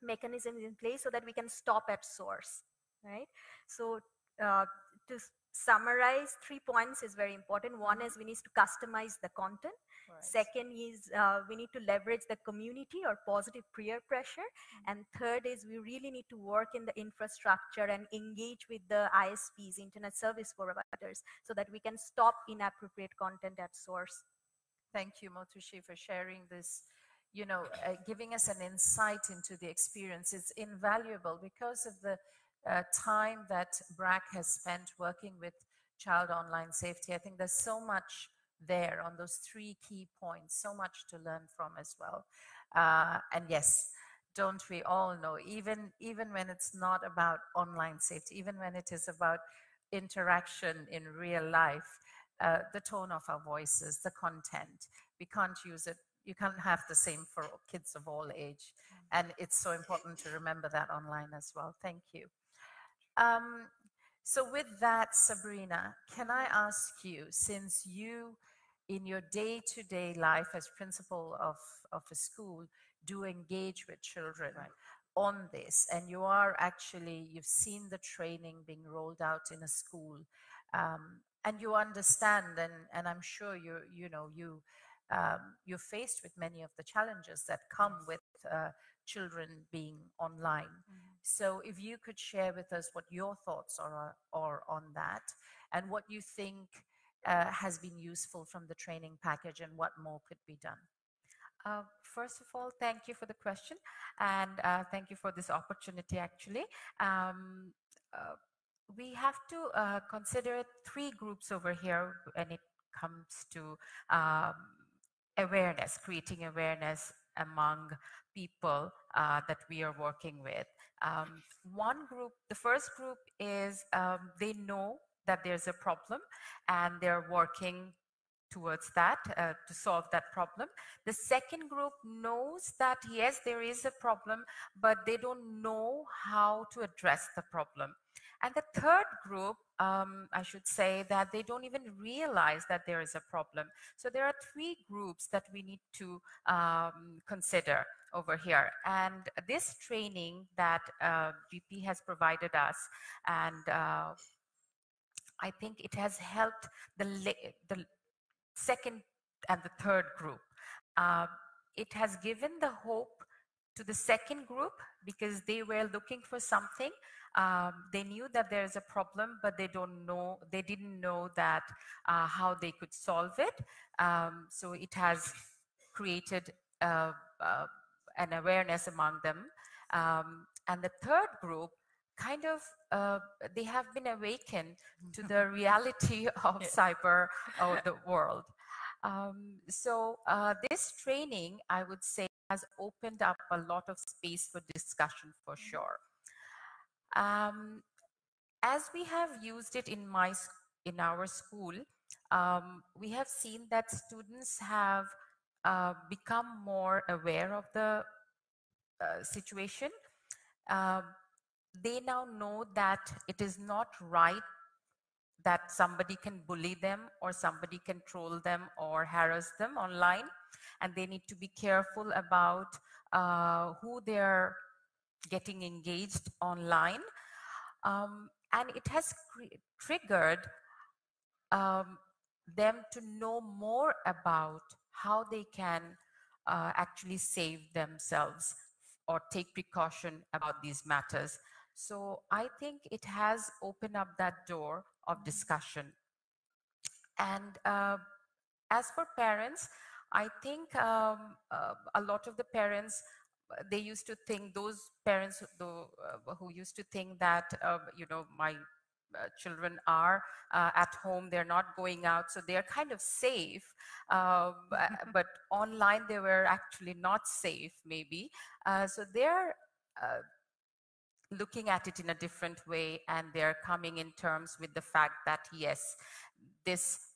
mechanism in place so that we can stop at source, right? So to summarize, 3 points is very important. One is we need to customize the content. Right. Second is we need to leverage the community or positive peer pressure. And third is we really need to work in the infrastructure and engage with the ISPs, internet service providers, so that we can stop inappropriate content at source. Thank you, Motushi, for sharing this, you know, giving us an insight into the experience. It's invaluable because of the time that BRAC has spent working with child online safety. I think there's so much there on those 3 key points, so much to learn from as well. And yes, don't we all know, even when it's not about online safety, even when it is about interaction in real life, the tone of our voices, the content, we can't use it. You can't have the same for kids of all age. And it's so important to remember that online as well. Thank you. So with that, Sabrina, can I ask you, since you, in your day-to-day life as principal of a school, do engage with children on this, and you are actually, you've seen the training being rolled out in a school, and you understand, and I'm sure you're faced with many of the challenges that come with children being online. So if you could share with us what your thoughts are on that, and what you think has been useful from the training package, and what more could be done. First of all, thank you for the question, and thank you for this opportunity, actually. We have to consider three groups over here when it comes to awareness, creating awareness among people that we are working with. One group, the first group is they know that there's a problem and they're working towards that to solve that problem. The second group knows that yes, there is a problem, but they don't know how to address the problem. And the third group, I should say, that they don't even realize that there is a problem. So there are three groups that we need to consider over here. And this training that GP has provided us, and I think it has helped the second and the third group. It has given the hope to the second group because they were looking for something. They knew that there is a problem, but they didn't know that how they could solve it. So it has created an awareness among them. And the third group, kind of, they have been awakened to the reality of cyber or the world. So this training, I would say, has opened up a lot of space for discussion for sure. As we have used it in our school, we have seen that students have become more aware of the situation. They now know that it is not right that somebody can bully them or somebody can troll them or harass them online, and they need to be careful about who they're getting engaged online. And it has triggered them to know more about how they can actually save themselves or take precaution about these matters. So I think it has opened up that door of discussion. And as for parents, I think a lot of the parents, they used to think, those parents who used to think that, my children are at home, they're not going out, so they're kind of safe. But online, they were actually not safe, maybe. So they're looking at it in a different way, and they're coming in terms with the fact that, yes, this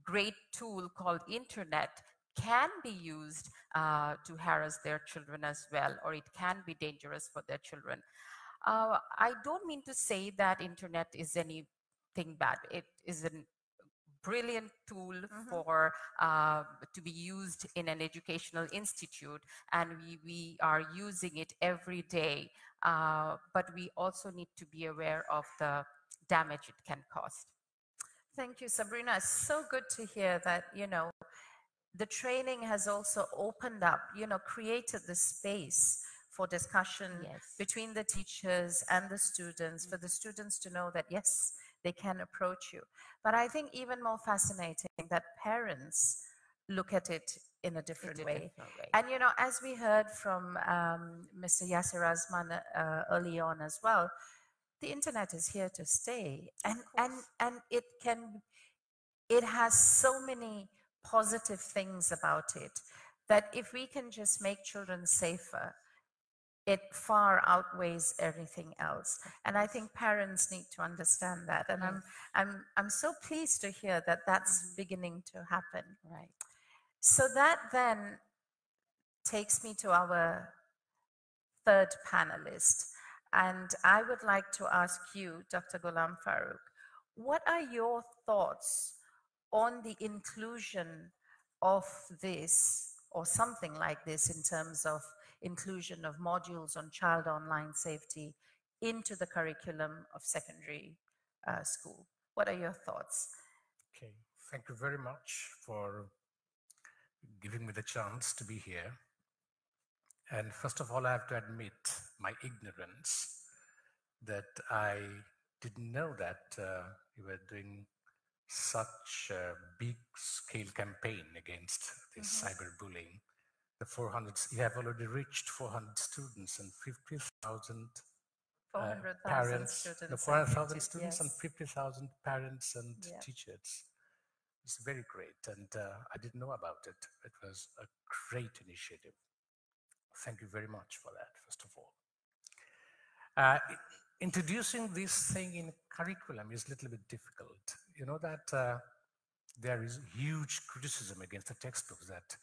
great tool called internet can be used to harass their children as well, or it can be dangerous for their children. I don't mean to say that internet is anything bad. It is a brilliant tool for to be used in an educational institute, and we are using it every day. But we also need to be aware of the damage it can cause. Thank you, Sabrina. It's so good to hear that, the training has also opened up, created the space for discussion between the teachers and the students, for the students to know that, yes, they can approach you. But I think even more fascinating that parents look at it in a different way. And, as we heard from Mr. Yasser Azman early on as well, the internet is here to stay, and it has so many positive things about it that if we can just make children safer, it far outweighs everything else. And I think parents need to understand that. And I'm so pleased to hear that that's beginning to happen. Right. So that then takes me to our third panelist. And I would like to ask you, Dr. Ghulam Farooq, what are your thoughts on the inclusion of this or something like this in terms of inclusion of modules on child online safety into the curriculum of secondary school? What are your thoughts? Okay, thank you very much for giving me the chance to be here. And first of all, I have to admit my ignorance that I didn't know that you were doing such a big scale campaign against this cyberbullying. The 400, you have already reached 400 students and 50,000 parents, students. no, 400,000 students Yes. and 50,000 parents and Yeah. teachers. It's very great, and I didn't know about it. It was a great initiative. Thank you very much for that, first of all. Introducing this thing in curriculum is a little bit difficult. You know that there is huge criticism against the textbooks, that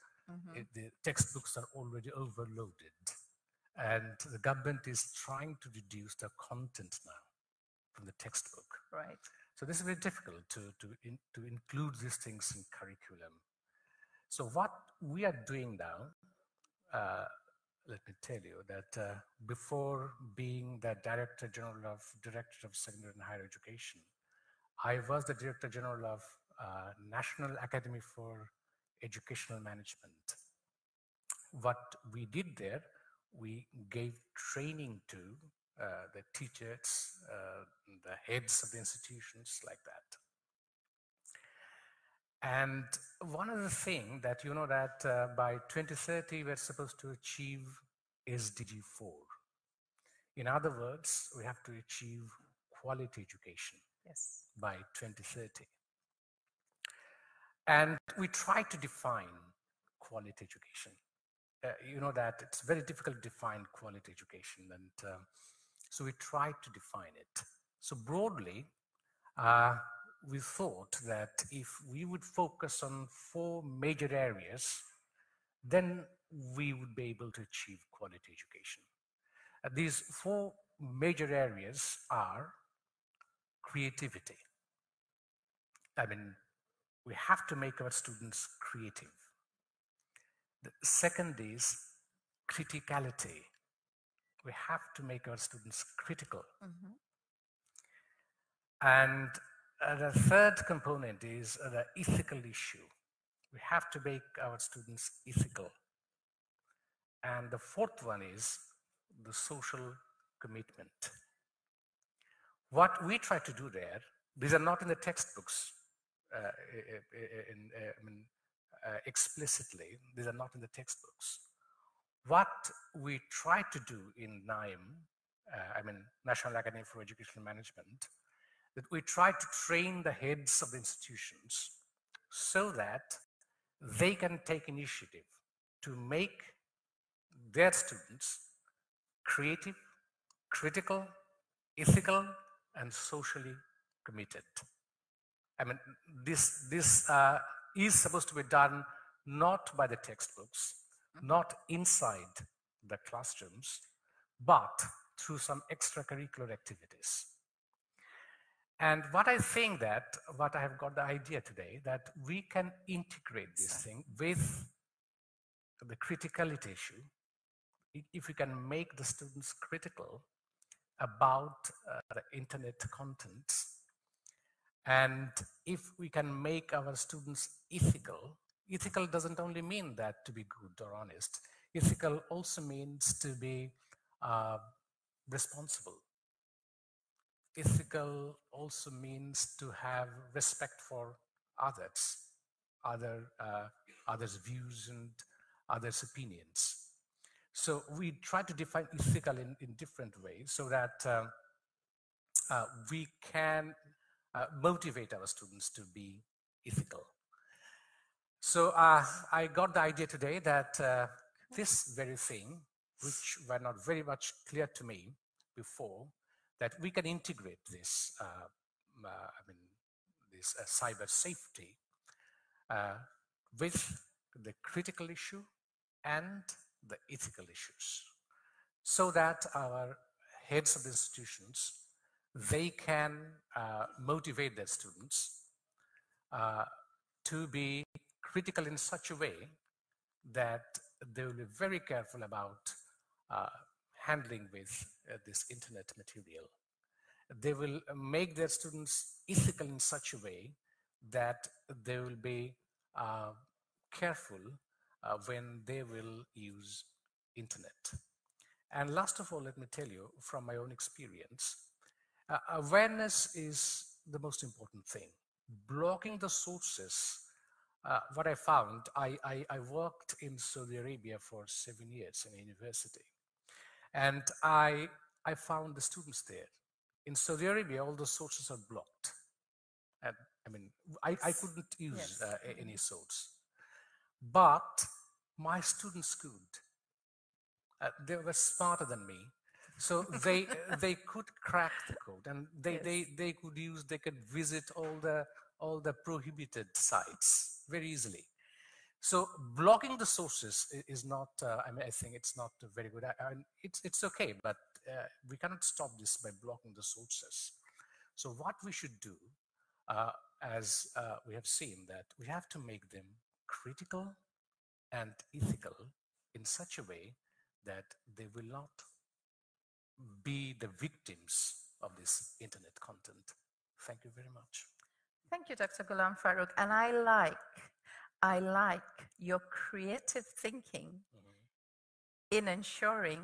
the textbooks are already overloaded. And the government is trying to reduce the content now from the textbook. Right. So this is very difficult to include these things in curriculum. So what we are doing now, let me tell you that before being the Director General of Directorate of Secondary and Higher Education, I was the Director General of National Academy for Educational Management. What we did there, we gave training to the teachers, the heads of the institutions, like that. And one of the things that you know that by 2030 we're supposed to achieve SDG 4. In other words, we have to achieve quality education by 2030. And we try to define quality education. You know that it's very difficult to define quality education, and so we try to define it. So broadly, we thought that if we would focus on 4 major areas, then we would be able to achieve quality education. These 4 major areas are creativity. I mean, we have to make our students creative. The second is criticality. We have to make our students critical. And the third component is the ethical issue. We have to make our students ethical. And the fourth one is the social commitment. What we try to do there, these are not in the textbooks explicitly, these are not in the textbooks. What we try to do in NAEM, National Academy for Educational Management, that we try to train the heads of the institutions so that they can take initiative to make their students creative, critical, ethical, and socially committed. I mean, this is supposed to be done not by the textbooks, not inside the classrooms, but through some extracurricular activities. And what I think that, what I have got the idea today, that we can integrate this thing with the criticality issue. If we can make the students critical about the internet content, and if we can make our students ethical, ethical doesn't only mean that to be good or honest. Ethical also means to be responsible. Ethical also means to have respect for others, others' views and others' opinions. So we try to define ethical in different ways so that we can motivate our students to be ethical. So I got the idea today that this very thing, which were not very much clear to me before, that we can integrate this, this cyber safety with the critical issue and the ethical issues, so that our heads of the institutions, they can motivate their students to be critical in such a way that they will be very careful about handling with this internet material. They will make their students ethical in such a way that they will be careful when they will use internet. And last of all, let me tell you from my own experience, awareness is the most important thing. Blocking the sources, what I found, I worked in Saudi Arabia for 7 years in a university. And I found the students there. In Saudi Arabia, all the sources are blocked. And I mean, I couldn't use any source. But my students could. They were smarter than me. So they could crack the code, and they could visit all the prohibited sites very easily. So blocking the sources is not, I think it's not very good. It's okay, but we cannot stop this by blocking the sources. So what we should do, as we have seen, that we have to make them critical and ethical in such a way that they will not be the victims of this internet content. Thank you very much. Thank you, Dr. Ghulam Farooq. And I like your creative thinking in ensuring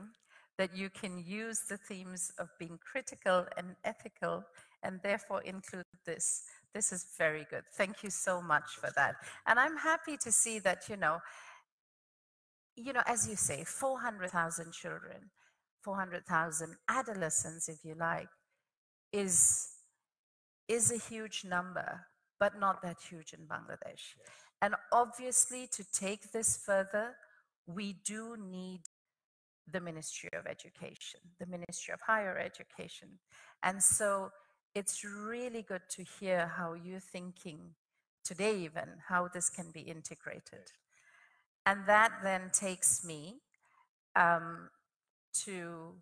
that you can use the themes of being critical and ethical and therefore include this. This is very good. Thank you so much for that. And I'm happy to see that, you know, as you say, 400,000 children, 400,000 adolescents, if you like, is a huge number, but not that huge in Bangladesh. Yes. And obviously, to take this further, we do need the Ministry of Education, the Ministry of Higher Education. And so it's really good to hear how you're thinking today even, how this can be integrated. Yes. And that then takes me to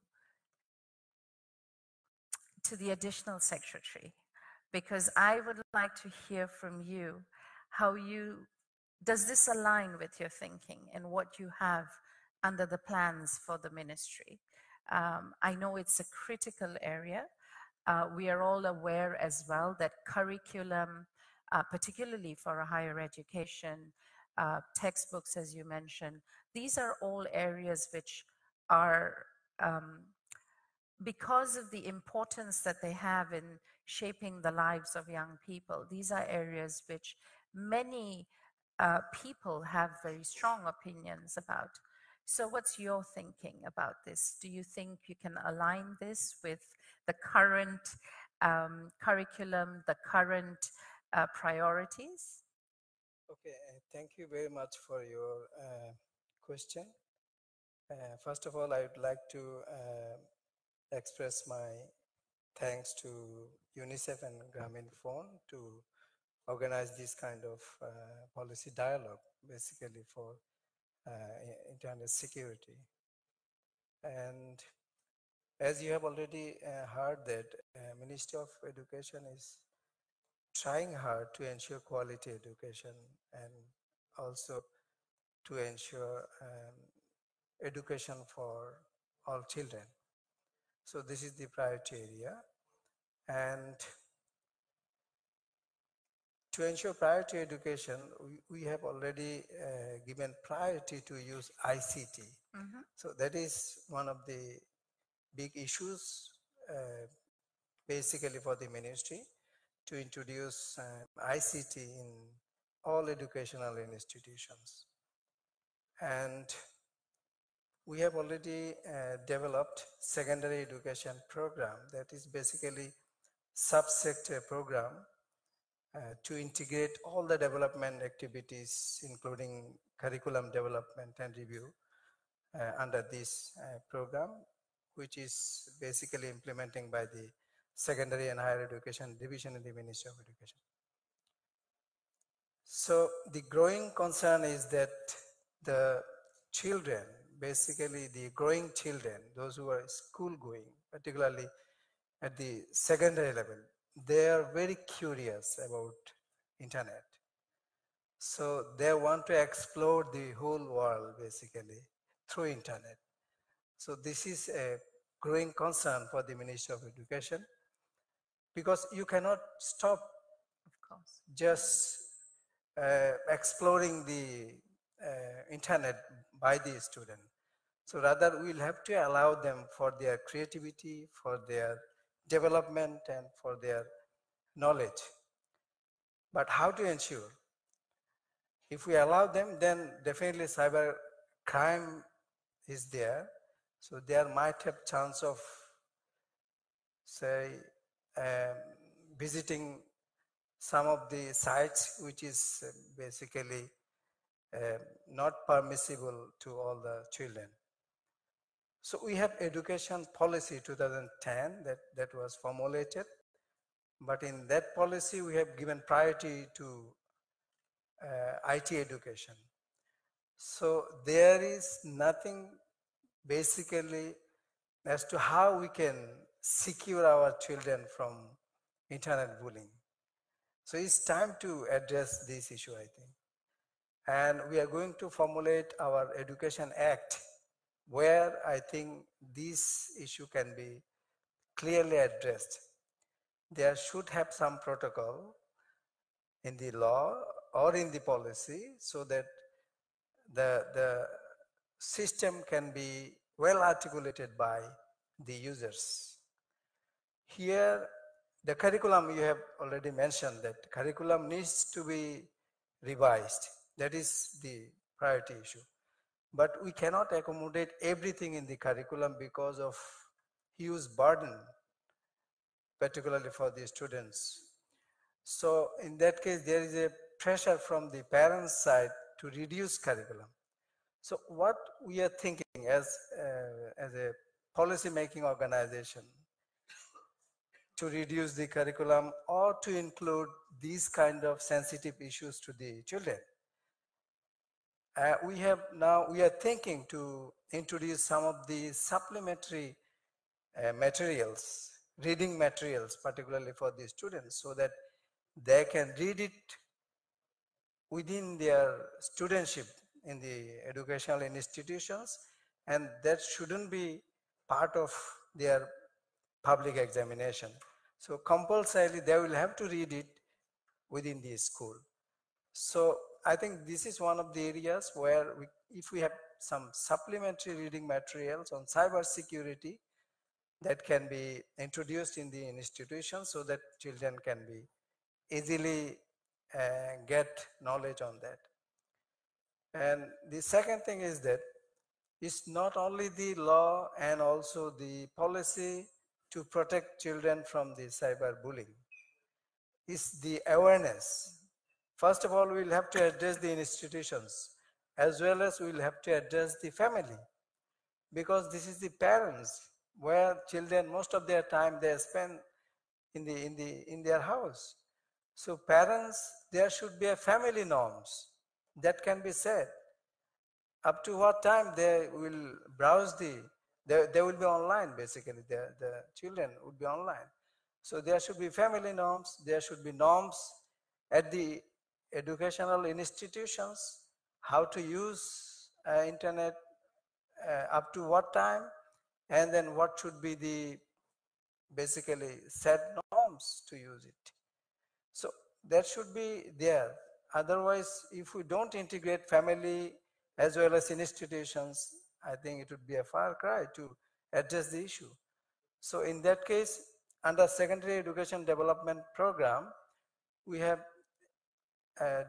the additional secretary, because I would like to hear from you how does this align with your thinking and what you have under the plans for the ministry? I know it's a critical area. We are all aware as well that curriculum, particularly for a higher education, textbooks, as you mentioned, these are all areas which are, because of the importance that they have in shaping the lives of young people, these are areas which many people have very strong opinions about. So what's your thinking about this? Do you think you can align this with the current curriculum, the current priorities? Okay, thank you very much for your question. First of all, I would like to express my thanks to UNICEF and Grameen Phone to organize this kind of policy dialogue, basically for internet security. And as you have already heard that Ministry of Education is trying hard to ensure quality education and also to ensure education for all children. So this is the priority area. And to ensure priority education, we have already given priority to use ICT. Mm-hmm. So that is one of the big issues basically for the ministry, to introduce ICT in all educational institutions. And we have already developed secondary education program that is basically subsector program to integrate all the development activities, including curriculum development and review under this program, which is basically implementing by the Secondary and Higher Education Division in the Ministry of Education. So the growing concern is that the children, basically the growing children, those who are school going, particularly at the secondary level, they are very curious about internet. So they want to explore the whole world basically through internet. So this is a growing concern for the Ministry of Education, because you cannot stop just exploring the internet by the student. So rather we'll have to allow them for their creativity, for their development, and for their knowledge. But how to ensure? If we allow them, then definitely cyber crime is there. So there might have chance of, say, visiting some of the sites which is basically not permissible to all the children. So we have education policy 2010 that was formulated, but in that policy we have given priority to IT education. So there is nothing basically as to how we can secure our children from internet bullying. So it's time to address this issue, I think. And we are going to formulate our Education Act, where I think this issue can be clearly addressed. There should have some protocol in the law or in the policy so that the system can be well articulated by the users. Here, the curriculum, you have already mentioned that curriculum needs to be revised. That is the priority issue. But we cannot accommodate everything in the curriculum because of huge burden, particularly for the students. So in that case, there is a pressure from the parents' side to reduce curriculum. So what we are thinking as a policy making organization to reduce the curriculum or to include these kind of sensitive issues to the children. We are thinking to introduce some of the supplementary materials, reading materials, particularly for the students, so that they can read it within their studentship in the educational institutions, and that shouldn't be part of their public examination. So compulsorily they will have to read it within the school. So I think this is one of the areas where if we have some supplementary reading materials on cyber security that can be introduced in the institution so that children can be easily get knowledge on that. And the second thing is that it's not only the law and also the policy to protect children from the cyberbullying. It's the awareness. First of all, we'll have to address the institutions as well as we'll have to address the family, because this is the parents where children most of their time they spend in their house. So parents, there should be a family norms that can be set. Up to what time they will browse they will be online basically, the children would be online. So there should be family norms, there should be norms at the educational institutions, how to use internet, up to what time, and then what should be the basically set norms to use it. So that should be there. Otherwise, if we don't integrate family as well as institutions, I think it would be a far cry to address the issue. So in that case, under secondary education development program, we have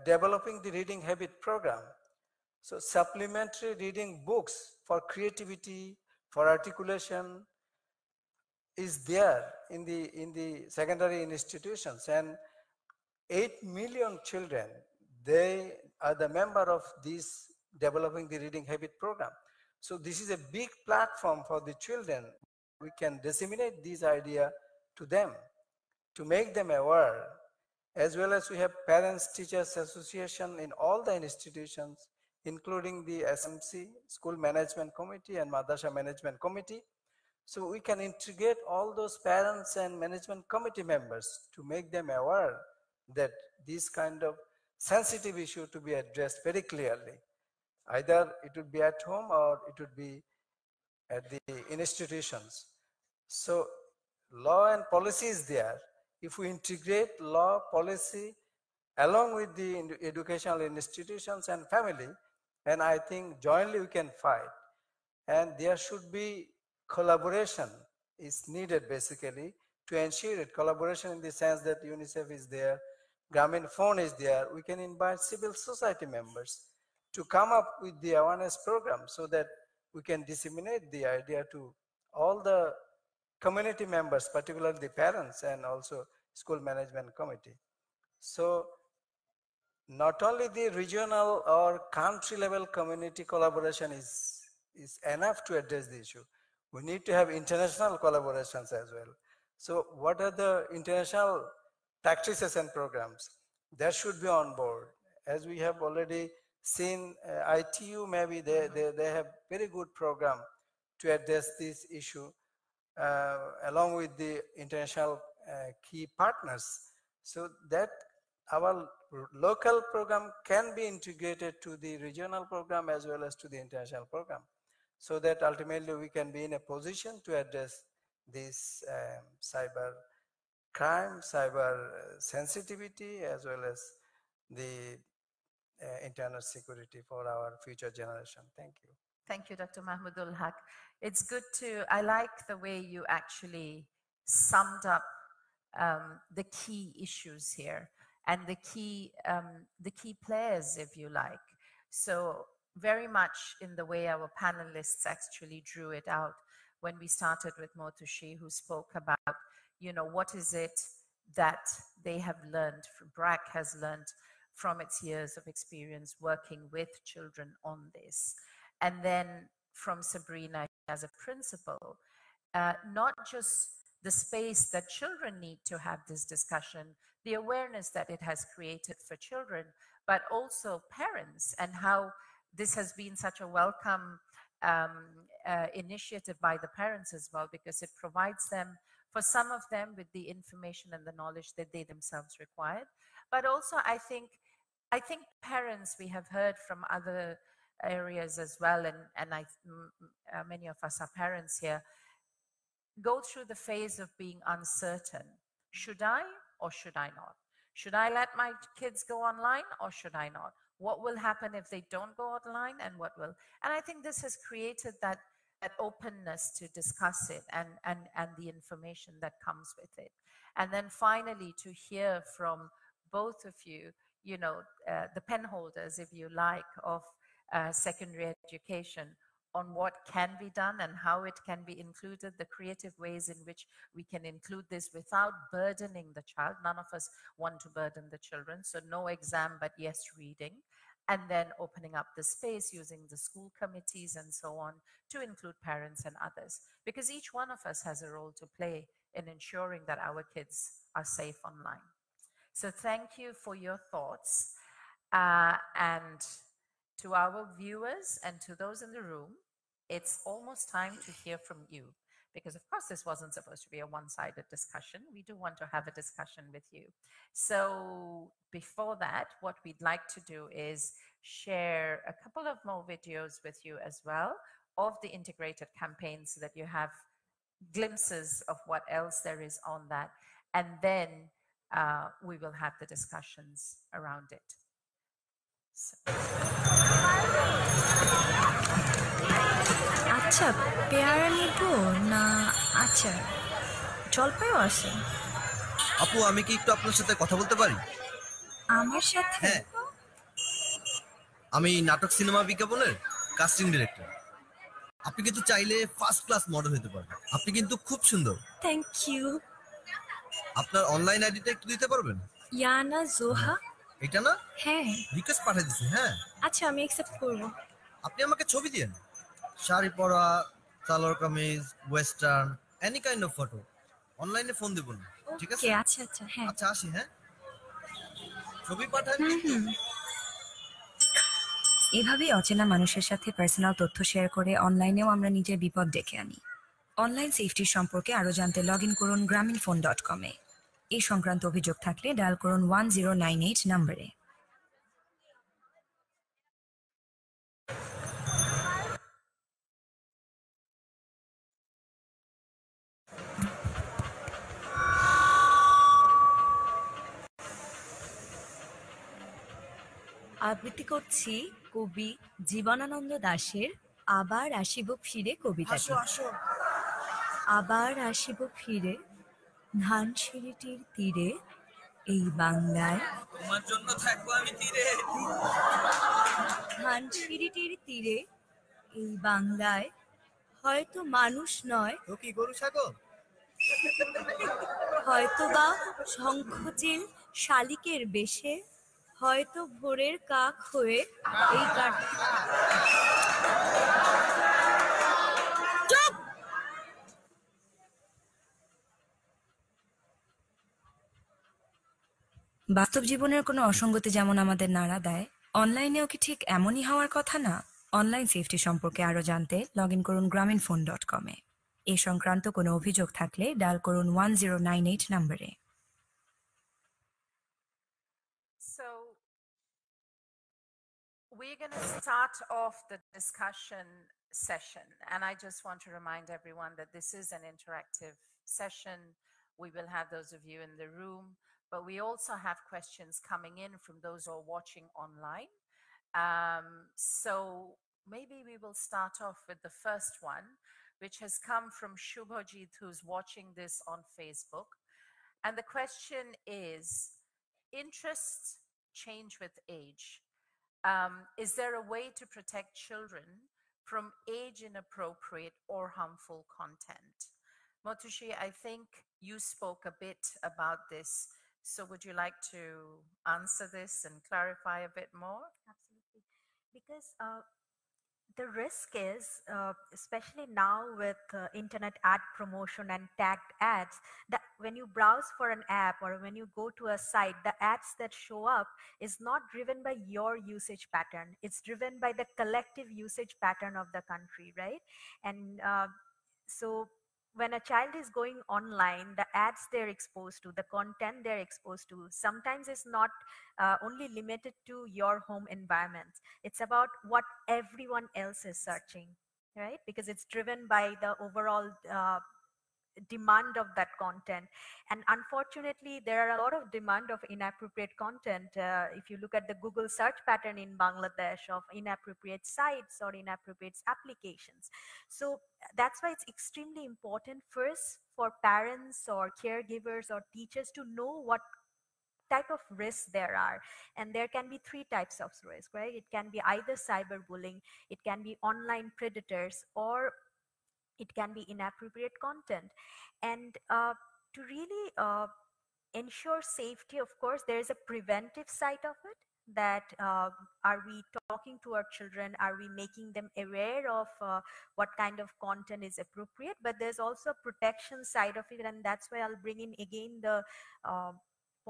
developing the reading habit program. So supplementary reading books for creativity, for articulation is there in the secondary institutions, and 8 million children, they are the member of this developing the reading habit program. So this is a big platform for the children. We can disseminate this idea to them to make them aware, as well as we have Parents Teachers Association in all the institutions, including the SMC, School Management Committee and Madrasa Management Committee. So we can integrate all those parents and management committee members to make them aware that this kind of sensitive issue to be addressed very clearly. Either it would be at home or it would be at the institutions. So law and policy is there. If we integrate law, policy, along with the educational institutions and family, and I think jointly we can fight. And there should be collaboration is needed basically to ensure it. Collaboration in the sense that UNICEF is there, Grameen Phone is there. We can invite civil society members to come up with the awareness program so that we can disseminate the idea to all the community members, particularly the parents and also school management committee. So not only the regional or country level community collaboration is enough to address the issue. We need to have international collaborations as well. So what are the international practices and programs that should be on board? As we have already seen, ITU maybe they have very good program to address this issue along with the international key partners, so that our local program can be integrated to the regional program as well as to the international program, so that ultimately we can be in a position to address this cyber crime, cyber sensitivity, as well as the internal security for our future generation. Thank you. Thank you, Dr. Mahmoudul Haq. It's good I like the way you actually summed up the key issues here and the key players, if you like. So very much in the way our panelists actually drew it out when we started with Motushi, who spoke about, what is it that they have learned, BRAC has learned from its years of experience working with children on this. And then from Sabrina as a principal, not just the space that children need to have this discussion, the awareness that it has created for children, but also parents, and how this has been such a welcome initiative by the parents as well, because it provides them, for some of them, with the information and the knowledge that they themselves required. But also, I think parents, we have heard from other areas as well, and many of us are parents here, go through the phase of being uncertain. Should I or should I not? Should I let my kids go online or should I not? What will happen if they don't go online, and what will? And I think this has created that openness to discuss it and the information that comes with it. And then finally, to hear from both of you, the pen holders, if you like, of secondary education, on what can be done and how it can be included, the creative ways in which we can include this without burdening the child. None of us want to burden the children, so no exam, but yes, reading. And then opening up the space using the school committees and so on to include parents and others, because each one of us has a role to play in ensuring that our kids are safe online. So thank you for your thoughts. And to our viewers and to those in the room, it's almost time to hear from you, because of course this wasn't supposed to be a one-sided discussion. We do want to have a discussion with you. So before that, what we'd like to do is share a couple of more videos with you as well of the integrated campaign, so that you have glimpses of what else there is on that. And then we will have the discussions around it. আচ্ছা, পেয়ারা নিব না আচার? জলপাইও আছে। আপু, আমি কি একটু আপনার সাথে কথা বলতে পারি? আমার সাথে? হ্যাঁ, আমি নাটক সিনেমা বিজ্ঞাপনের কাস্টিং ডিরেক্টর। আপনি কিন্তু চাইলে ফার্স্ট ক্লাস মডেল হতে পারবেন। আপনি কিন্তু খুব সুন্দর। Thank you. আপনার অনলাইন আইডিটা একটু দিতে পারবেন? ইয়ানা জোহা। এটা না? হ্যাঁ। রিকোয়েস্ট পাঠিয়ে দিছি। হ্যাঁ, আচ্ছা, আমি অ্যাকসেপ্ট করব। আপনি আমাকে ছবি দিয়েন, শাড়ি পরা, salwar kameez, western, any kind of photo. অনলাইনে ফোন দেব না, ঠিক আছে? আচ্ছা আচ্ছা, হ্যাঁ। আচ্ছা, আসি। হ্যাঁ, ছবি পাঠান। এভাবেই অচেনা মানুষের সাথে পার্সোনাল তথ্য শেয়ার করে অনলাইনেও আমরা নিজের বিপদ ডেকে আনি। অনলাইন সেফটি সম্পর্কে আরো জানতে লগইন করুন graminphone.com-এ। এই সংক্রান্ত অভিযোগ থাকলে ডায়াল করুন 1098 নম্বরে। আবৃত্তি করছি কবি জীবনানন্দ দাশের আবার আসিব ফিরে কবিতাটি। আবার আসিব ফিরে ধানসিঁড়িটির তীরে এই বাংলায়, তোমার জন্য থাকবো আমি তীরে। ধানসিঁড়িটির তীরে এই বাংলায় হয়তো মানুষ নয় তো কি গরু ছাগল, হয়তো বা শঙ্খচিল শালিকের বেশে, হয়তো ভোরের কাক হয়ে এই বাস্তব জীবনের কোনো অসঙ্গতি যেমন আমাদের নাড়া দেয়, অনলাইনেও কি ঠিক এমনই হওয়ার কথা না? অনলাইন সেফটি সম্পর্কে আরো জানতে লগইন করুন graminphone.com-এ। এ সংক্রান্ত কোনো অভিযোগ থাকলে ডায়াল করুন 1098 নম্বরে। So we're going to start off the discussion session, and I just want to remind everyone that this is an interactive session. We will have those of you in the room, but we also have questions coming in from those who are watching online. So maybe we will start off with the first one, which has come from Shubhajit, who's watching this on Facebook. And the question is, interests change with age. Is there a way to protect children from age inappropriate or harmful content? Motushi, I think you spoke a bit about this. So would you like to answer this and clarify a bit more? Absolutely. Because the risk is, especially now with internet ad promotion and tagged ads, that when you browse for an app or when you go to a site, the ads that show up is not driven by your usage pattern. It's driven by the collective usage pattern of the country, right? And so when a child is going online, the ads they're exposed to, the content they're exposed to, sometimes is not only limited to your home environment. It's about what everyone else is searching, right? Because it's driven by the overall demand of that content. And unfortunately, there are a lot of demand of inappropriate content. If you look at the Google search pattern in Bangladesh of inappropriate sites or inappropriate applications. So that's why it's extremely important first for parents or caregivers or teachers to know what type of risks there are. And there can be three types of risk, right? It can be either cyberbullying, it can be online predators, or it can be inappropriate content. And to really ensure safety, of course, there is a preventive side of it, that are we talking to our children, are we making them aware of what kind of content is appropriate, but there's also a protection side of it. And that's why I'll bring in again the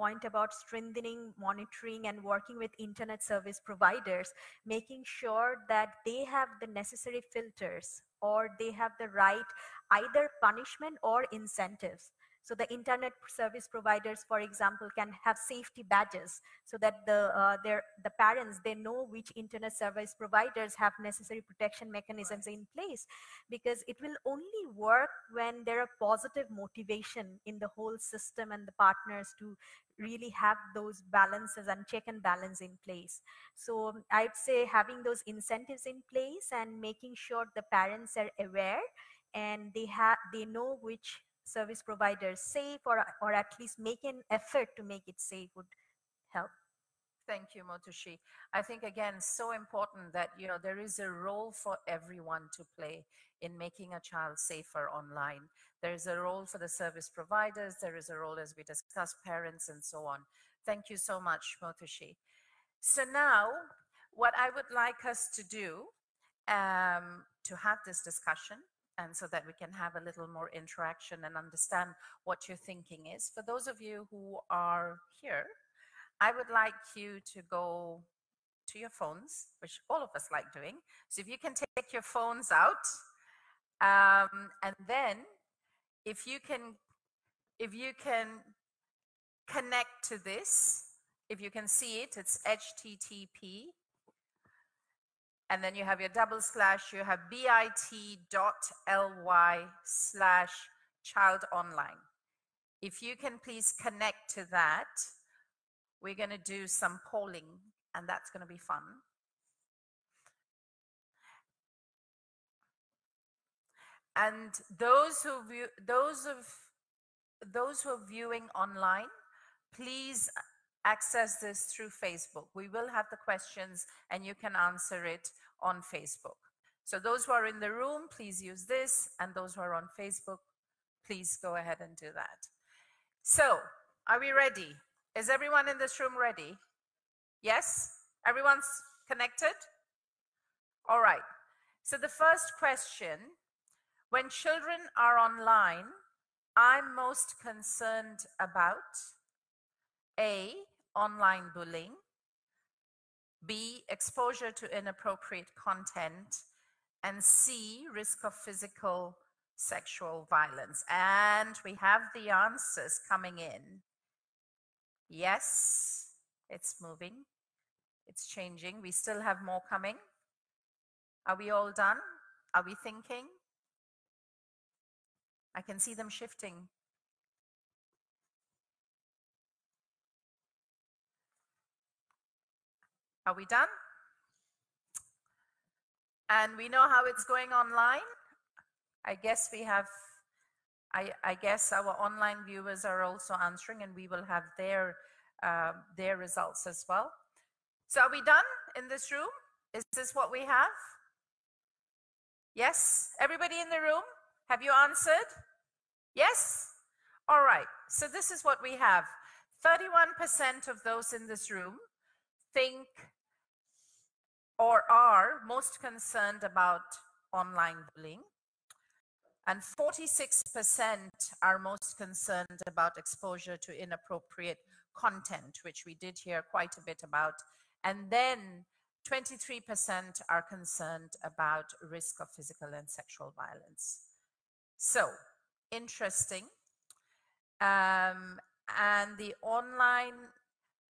point about strengthening monitoring and working with internet service providers, making sure that they have the necessary filters or they have the right either punishment or incentives. So the internet service providers, for example, can have safety badges so that the parents, they know which internet service providers have necessary protection mechanisms in place, because it will only work when there are positive motivation in the whole system and the partners to really have those balances and check and balance in place. So I'd say having those incentives in place and making sure the parents are aware and they know which service providers safe, or at least make an effort to make it safe would help. Thank you, Motushi. I think, again, so important that, there is a role for everyone to play in making a child safer online. There is a role for the service providers. There is a role, as we discussed, parents and so on. Thank you so much, Motushi. So now, what I would like us to do to have this discussion, and so that we can have a little more interaction and understand what your thinking is. For those of you who are here, I would like you to go to your phones, which all of us like doing. So if you can take your phones out And then if you can connect to this, if you can see it, it's HTTP. And then you have your double slash, you have bit.ly/childonline. If you can please connect to that, we're going to do some polling, and that's going to be fun. And those who are viewing online, please access this through Facebook. We will have the questions and you can answer it on Facebook. So those who are in the room, please use this, and those who are on Facebook, please go ahead and do that. So, are we ready? Is everyone in this room ready? Yes? Everyone's connected? All right. So the first question, when children are online, I'm most concerned about A, online bullying, B, exposure to inappropriate content, and C, risk of physical sexual violence. And we have the answers coming in. Yes, it's moving, it's changing. We still have more coming. Are we all done? Are we thinking? I can see them shifting. Are we done? And we know how it's going online. I guess we have, I guess our online viewers are also answering, and we will have their results as well. So are we done in this room? Is this what we have? Yes? Everybody in the room? Have you answered? Yes? All right. So this is what we have. 31% of those in this room think or are most concerned about online bullying. And 46% are most concerned about exposure to inappropriate content, which we did hear quite a bit about. And then 23% are concerned about risk of physical and sexual violence. So, interesting. And the online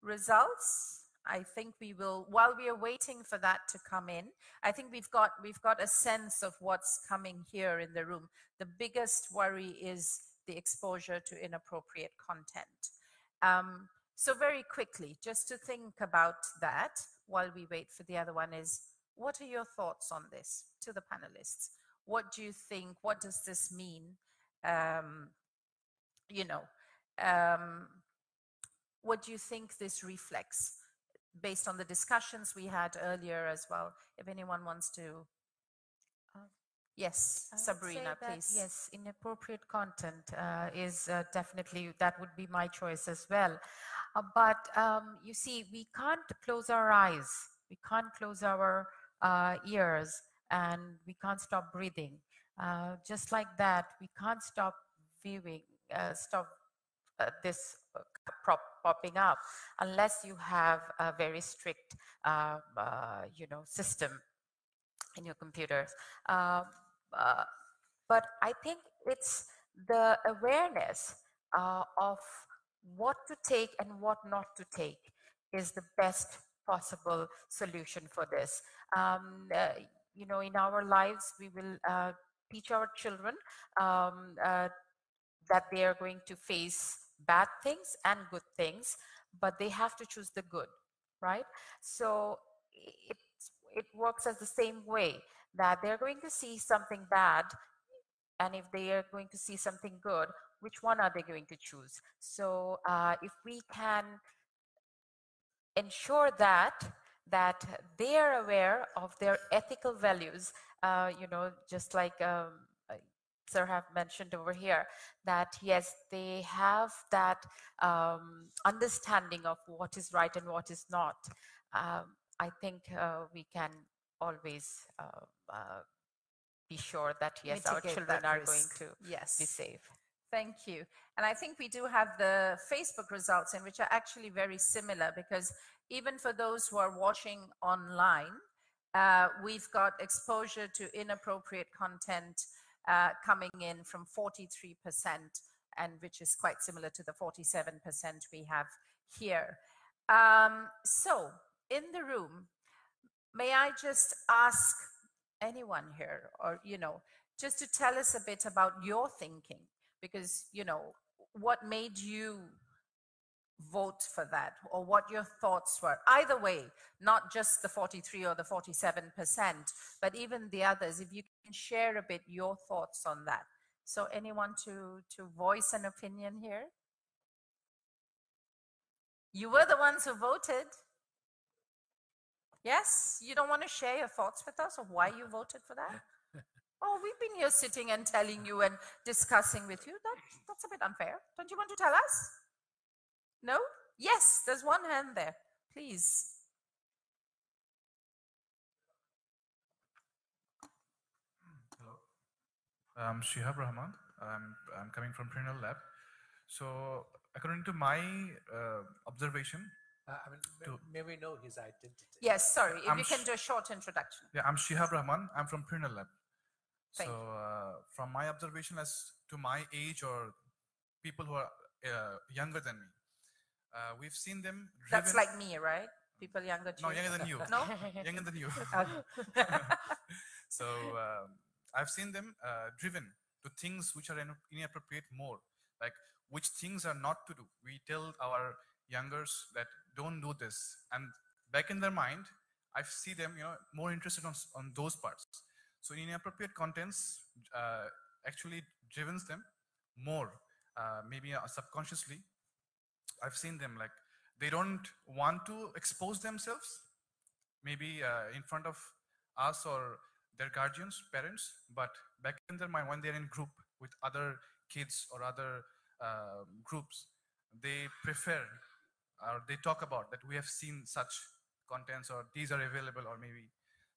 results, I think we will, while we are waiting for that to come in, I think we've got a sense of what's coming here in the room. The biggest worry is the exposure to inappropriate content. So very quickly, just to think about that while we wait for the other one, is what are your thoughts on this to the panelists? What do you think? What does this mean? What do you think this reflects based on the discussions we had earlier as well? If anyone wants to. Yes, Sabrina, please. Yes, inappropriate content is definitely, that would be my choice as well. But you see, we can't close our eyes, we can't close our ears, and we can't stop breathing. Just like that, we can't stop viewing, this popping up unless you have a very strict, system in your computers. But I think it's the awareness of what to take and what not to take is the best possible solution for this. In our lives, we will teach our children that they are going to face bad things and good things, but they have to choose the good, right? So it works as the same way, that they're going to see something bad, and if they are going to see something good, which one are they going to choose? So if we can ensure that they are aware of their ethical values, just like Sir have mentioned over here, that yes, they have that understanding of what is right and what is not. I think we can always be sure that yes, our children are going to be safe. Thank you. And I think we do have the Facebook results in, which are actually very similar, because even for those who are watching online, we've got exposure to inappropriate content coming in from 43%, and which is quite similar to the 47% we have here. So in the room, may I just ask anyone here, or, just to tell us a bit about your thinking, because, what made you vote for that, or what your thoughts were? Either way, not just the 43 or the 47%, but even the others, if you can share a bit your thoughts on that. So anyone to voice an opinion here? You were the ones who voted. Yes? You don't want to share your thoughts with us of why you voted for that? Oh, we've been here sitting and telling you and discussing with you. That's a bit unfair. Don't you want to tell us? No? Yes, there's one hand there. Please. Hello. I'm Shihab Rahman. I'm coming from Prenal Lab. So according to my observation, may we know his identity? Yes, sorry, if you can do a short introduction. Yeah, I'm Shihab Rahman. I'm from Prenal Lab. Thank so from my observation as to my age or people who are younger than me, we've seen them driven. That's like me, right? People younger than No, younger than you. No? Younger than you. Okay. So I've seen them driven to things which are inappropriate more, like which things are not to do. We tell our youngers that don't do this, and back in their mind, I see them, more interested on those parts. So inappropriate contents actually drives them more, maybe subconsciously. I've seen them like they don't want to expose themselves, maybe in front of us or their guardians, parents, but back in their mind when they're in group with other kids or other groups, they prefer or they talk about that we have seen such contents or these are available or maybe.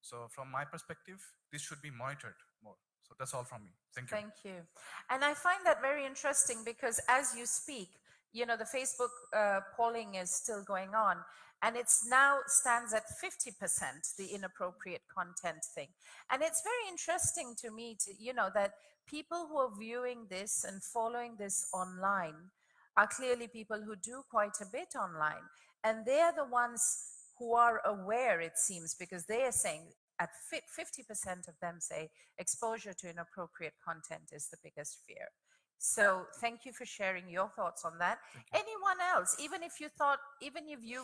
So from my perspective, this should be monitored more. So that's all from me. Thank you. Thank you. And I find that very interesting because as you speak, the Facebook polling is still going on, and it's now stands at 50%, the inappropriate content thing. And it's very interesting to me to, that people who are viewing this and following this online are clearly people who do quite a bit online. And they're the ones who are aware, it seems, because they are saying at 50% of them say exposure to inappropriate content is the biggest fear. So thank you for sharing your thoughts on that. Anyone else, even if you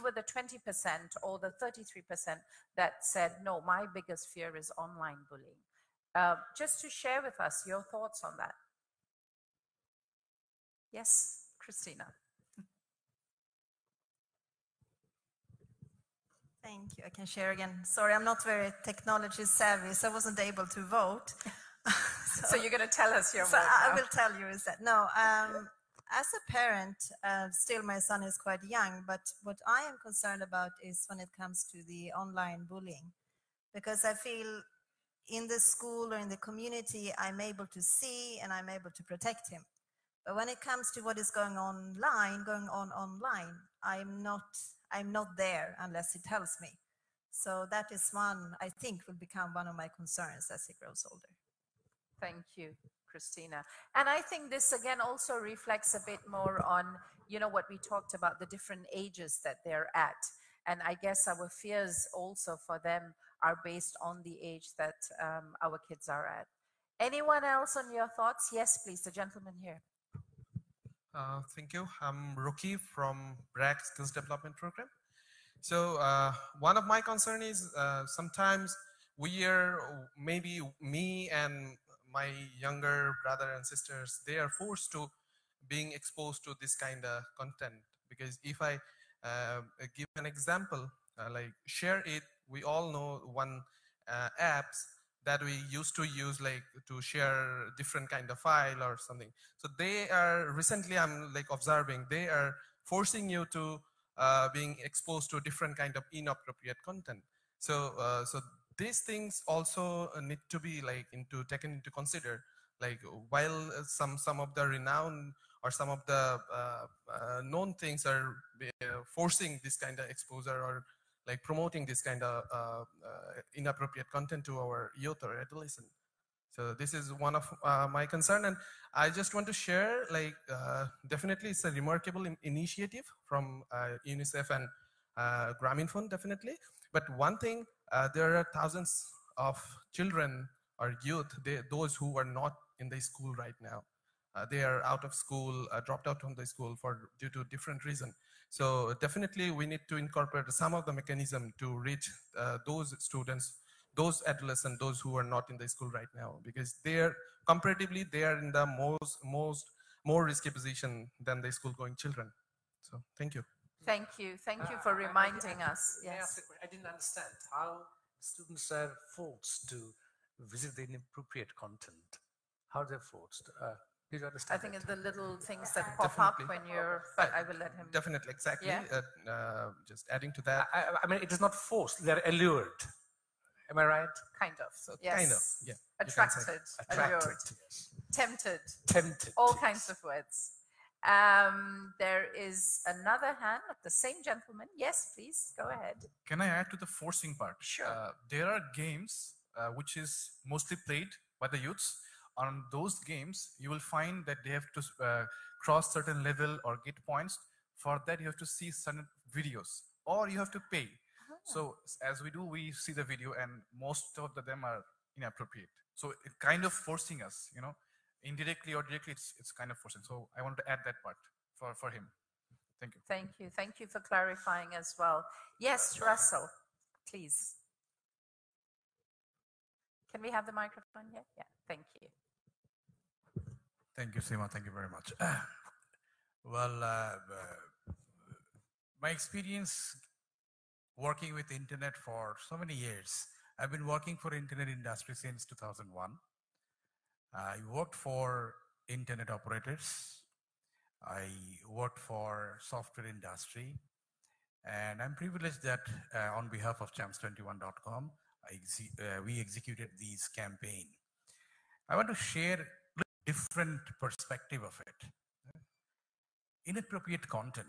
were the 20% or the 33% that said, no, my biggest fear is online bullying, just to share with us your thoughts on that. Yes, Christina. Thank you. I can share again. Sorry, I'm not very technology savvy, so I wasn't able to vote. So you're going to tell us your vote I now. will tell you is that, no, as a parent, still my son is quite young, but what I am concerned about is when it comes to the online bullying, because I feel in the school or in the community, I'm able to see and I'm able to protect him. But when it comes to what is going on online, I'm not there unless he tells me. So that is one, I think, will become one of my concerns as he grows older. Thank you, Christina. And I think this again also reflects a bit more on, what we talked about, the different ages that they're at. And I guess our fears also for them are based on the age that our kids are at. Anyone else on your thoughts? Yes, please, the gentleman here. Thank you. I'm Rookie from BRAC Skills Development Program. So one of my concern is sometimes maybe me and my younger brother and sisters, they are forced to being exposed to this kind of content. Because if I give an example, like Share It, we all know one apps that we used to use like to share different kind of file or something. So they are recently, I'm like observing, they are forcing you to being exposed to different kind of inappropriate content. So so these things also need to be like taken into consider. Like while some of the renowned or some of the known things are forcing this kind of exposure or like promoting this kind of inappropriate content to our youth or adolescent. So this is one of my concern, and I just want to share, like, definitely it's a remarkable initiative from UNICEF and Grameenphone, definitely. But one thing, there are thousands of children or youth, those who are not in the school right now. They are out of school, dropped out from the school due to different reasons. So definitely we need to incorporate some of the mechanism to reach those students, those adolescents, those who are not in the school right now, because comparatively they are in the more risky position than the school going children. So thank you. Thank you for reminding us. Yes. I didn't understand how students are forced to visit the inappropriate content. How they're forced. Did you understand? I think it's the little things that pop up when you're. But I will let him. Definitely, exactly. Yeah. Just adding to that. I mean, it is not forced. They're allured. Am I right? Kind of. So yes. Kind of. Yeah. Attracted. Allured. Yes. Tempted. Tempted. All kinds of words. There is another hand of the same gentleman. Yes, please go ahead. Can I add to the forcing part? Sure. There are games which is mostly played by the youths. On those games, you will find that they have to cross certain level or get points. For that, you have to see certain videos or you have to pay. So as we do, we see the video and most of them are inappropriate. So it kind of forcing us, you know, indirectly or directly, it's kind of forcing. So I wanted to add that part for him. Thank you. Thank you. Thank you for clarifying as well. Yes, Russell, please. Can we have the microphone here? Yeah, thank you. Thank you, Seema. Thank you very much. My experience working with internet for so many years. I've been working for internet industry since 2001. I worked for internet operators. I worked for software industry. And I'm privileged that on behalf of champs21.com, we executed this campaign. I want to share a different perspective of it. Inappropriate content.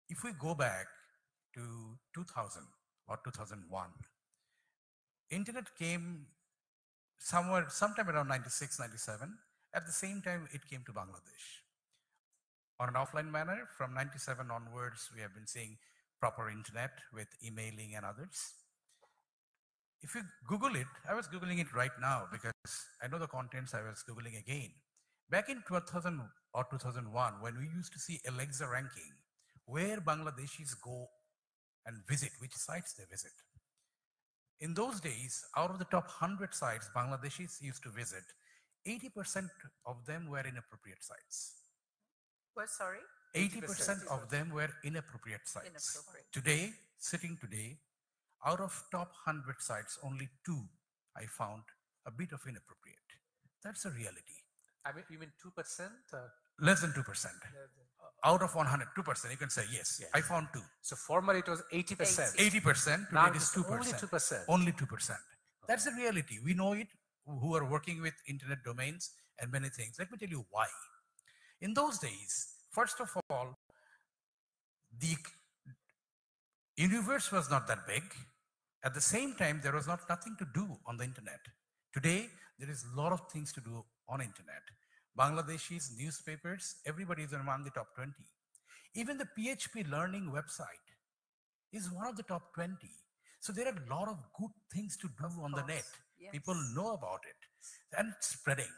If we go back to 2000 or 2001, internet came sometime around 96, 97. At the same time, it came to Bangladesh. On an offline manner, from 97 onwards, we have been seeing proper internet with emailing and others. If you Google it, I was Googling it right now because I know the contents I was Googling again. Back in 2000 or 2001, when we used to see Alexa ranking, where Bangladeshis go and visit, which sites they visit. In those days, out of the top 100 sites Bangladeshis used to visit, 80% of them were inappropriate sites. Well, sorry? 80% of them were inappropriate sites. Today, sitting today, out of top 100 sites, only 2 I found a bit of inappropriate. That's a reality. I mean, you mean 2%? Less than 2%. Out of 100, 2%, you can say yes. I found 2. So formerly it was 80%. 80%, now today it is 2%. Only 2%. Only 2%. That's the reality. We know it, who are working with internet domains and many things. Let me tell you why. In those days, first of all, the universe was not that big. At the same time, there was nothing to do on the internet. Today, there is a lot of things to do on internet. Bangladeshis, newspapers, everybody is among the top 20. Even the PHP learning website is one of the top 20. So there are a lot of good things to do on the net. Yes. People know about it and it's spreading.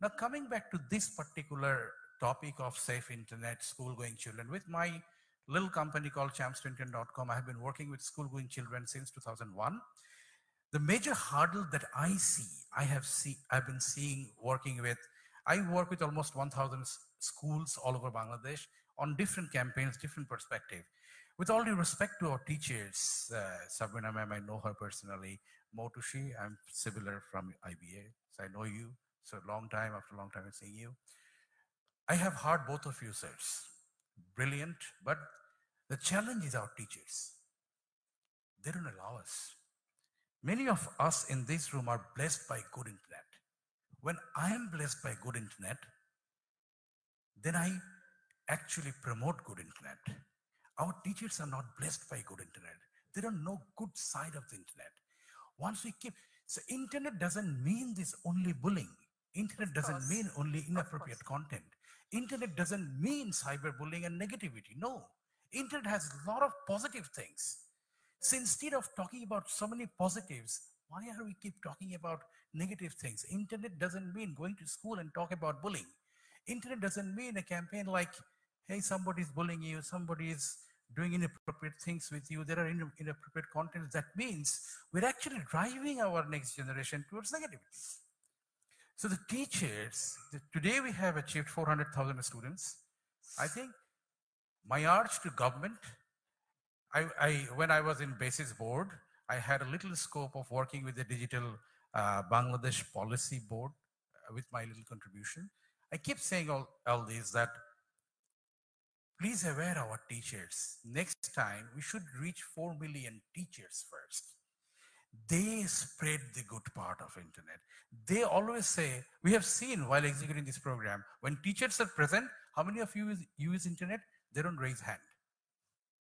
Now coming back to this particular topic of safe internet, school-going children, with my little company called champs21.com, I have been working with school-going children since 2001. The major hurdle that I've been seeing working with, I work with almost 1,000 schools all over Bangladesh on different campaigns, different perspective. With all due respect to our teachers, Sabrina ma'am, I know her personally. Motushi, I'm similar from IBA, so I know you. So after a long time I'm seeing you. I have heard both of you, sirs. Brilliant, but the challenge is our teachers. They don't allow us. Many of us in this room are blessed by good internet. When I am blessed by good internet, then I actually promote good internet. Our teachers are not blessed by good internet. They don't know good side of the internet. Once we keep, So internet doesn't mean this only bullying. Internet doesn't mean only inappropriate content. Internet doesn't mean cyberbullying and negativity. No, internet has a lot of positive things. So instead of talking about so many positives, why are we keep talking about negative things? Internet doesn't mean going to school and talk about bullying. Internet doesn't mean a campaign like, hey, somebody's bullying you, somebody is doing inappropriate things with you, there are inappropriate contents. That means we're actually driving our next generation towards negativity. So the teachers, today we have achieved 400,000 students. I think my urge to government, when I was in Basis Board, I had a little scope of working with the digital Bangladesh policy board with my little contribution. I keep saying all this, that please aware our teachers. Next time, we should reach 4 million teachers first. They spread the good part of internet. They always say, we have seen while executing this program, when teachers are present, how many of you use internet? They don't raise hand.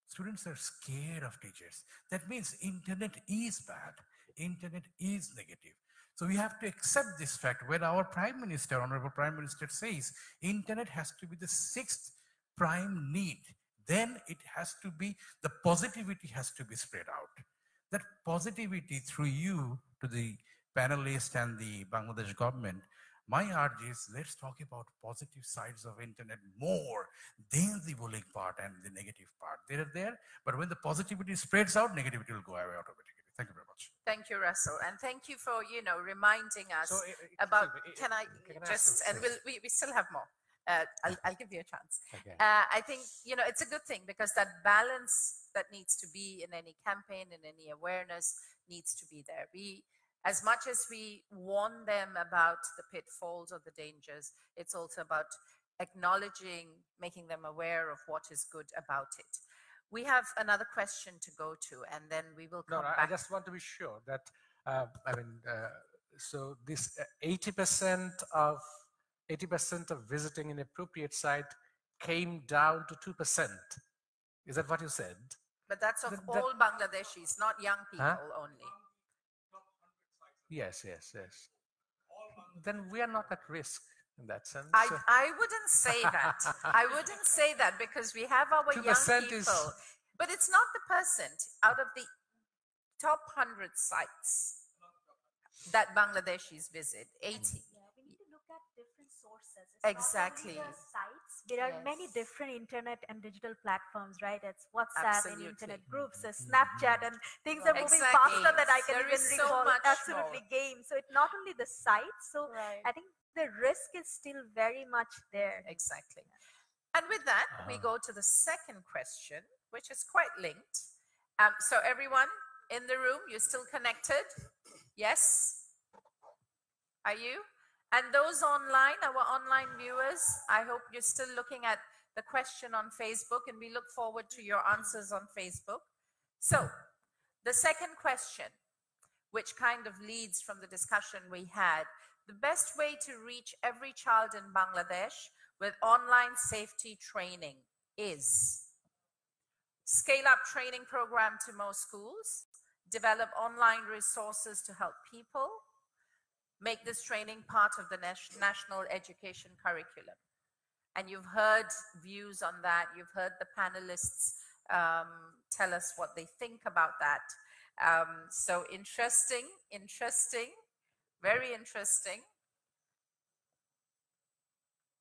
Students are scared of teachers. That means internet is bad. Internet is negative. So we have to accept this fact. When our Prime Minister, Honorable Prime Minister says, internet has to be the 6th prime need, then it has to be, the positivity has to be spread out. That positivity through you to the panelists and the Bangladesh government, my urge is, let's talk about positive sides of internet more than the bullying part and the negative part. They're there, but when the positivity spreads out, negativity will go away automatically. Thank you very much. Thank you, Russell, and thank you for reminding us about. Can I just? And we still have more. I'll give you a chance. Okay. I think it's a good thing, because that balance that needs to be in any campaign, in any awareness, needs to be there. As much as we warn them about the pitfalls or the dangers, it's also about acknowledging, making them aware of what is good about it. We have another question to go to, and then we will come back. I just want to be sure that, so this 80% of visiting an appropriate site came down to 2%. Is that what you said? But that's of all Bangladeshis, not young people only. Yes. Then we are not at risk in that sense. I wouldn't say that. I wouldn't say that, because we have our young people. But it's not the percent. Out of the top 100 sites that Bangladeshis visit, 80. Yeah, we need to look at different sources. It's Exactly. Not only the sites. There are many different internet and digital platforms, right? It's WhatsApp and internet groups, there's Snapchat, and things are moving faster than I can There even is so recall. much Absolutely, games. So it's not only the sites. So I think the risk is still very much there. Exactly. And with that, we go to the second question, which is quite linked. So everyone in the room, you're still connected? Yes? Are you? And those online, our online viewers, I hope you're still looking at the question on Facebook, and we look forward to your answers on Facebook. So, the second question, which kind of leads from the discussion we had, the best way to reach every child in Bangladesh with online safety training is scale up training program to more schools, develop online resources to help people, make this training part of the national education curriculum. And you've heard views on that. You've heard the panelists tell us what they think about that. So interesting, very interesting.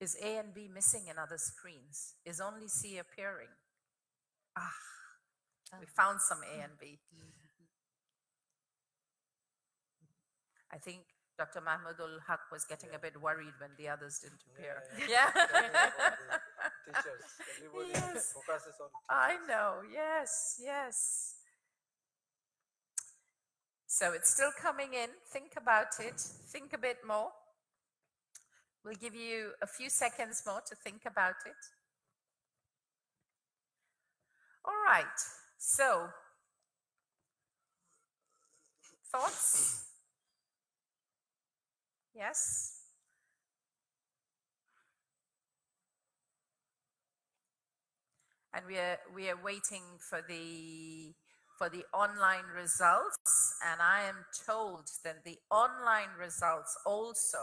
Is A and B missing in other screens? Is only C appearing? We found some A and B. I think Dr. Mahmoudul Haq was getting a bit worried when the others didn't appear. Yeah. Teachers. Everybody focuses on teachers. I know. Yes. So it's still coming in. Think about it. Think a bit more. We'll give you a few seconds more to think about it. All right. So, thoughts? Yes? And we are waiting for for the online results, and I am told that the online results also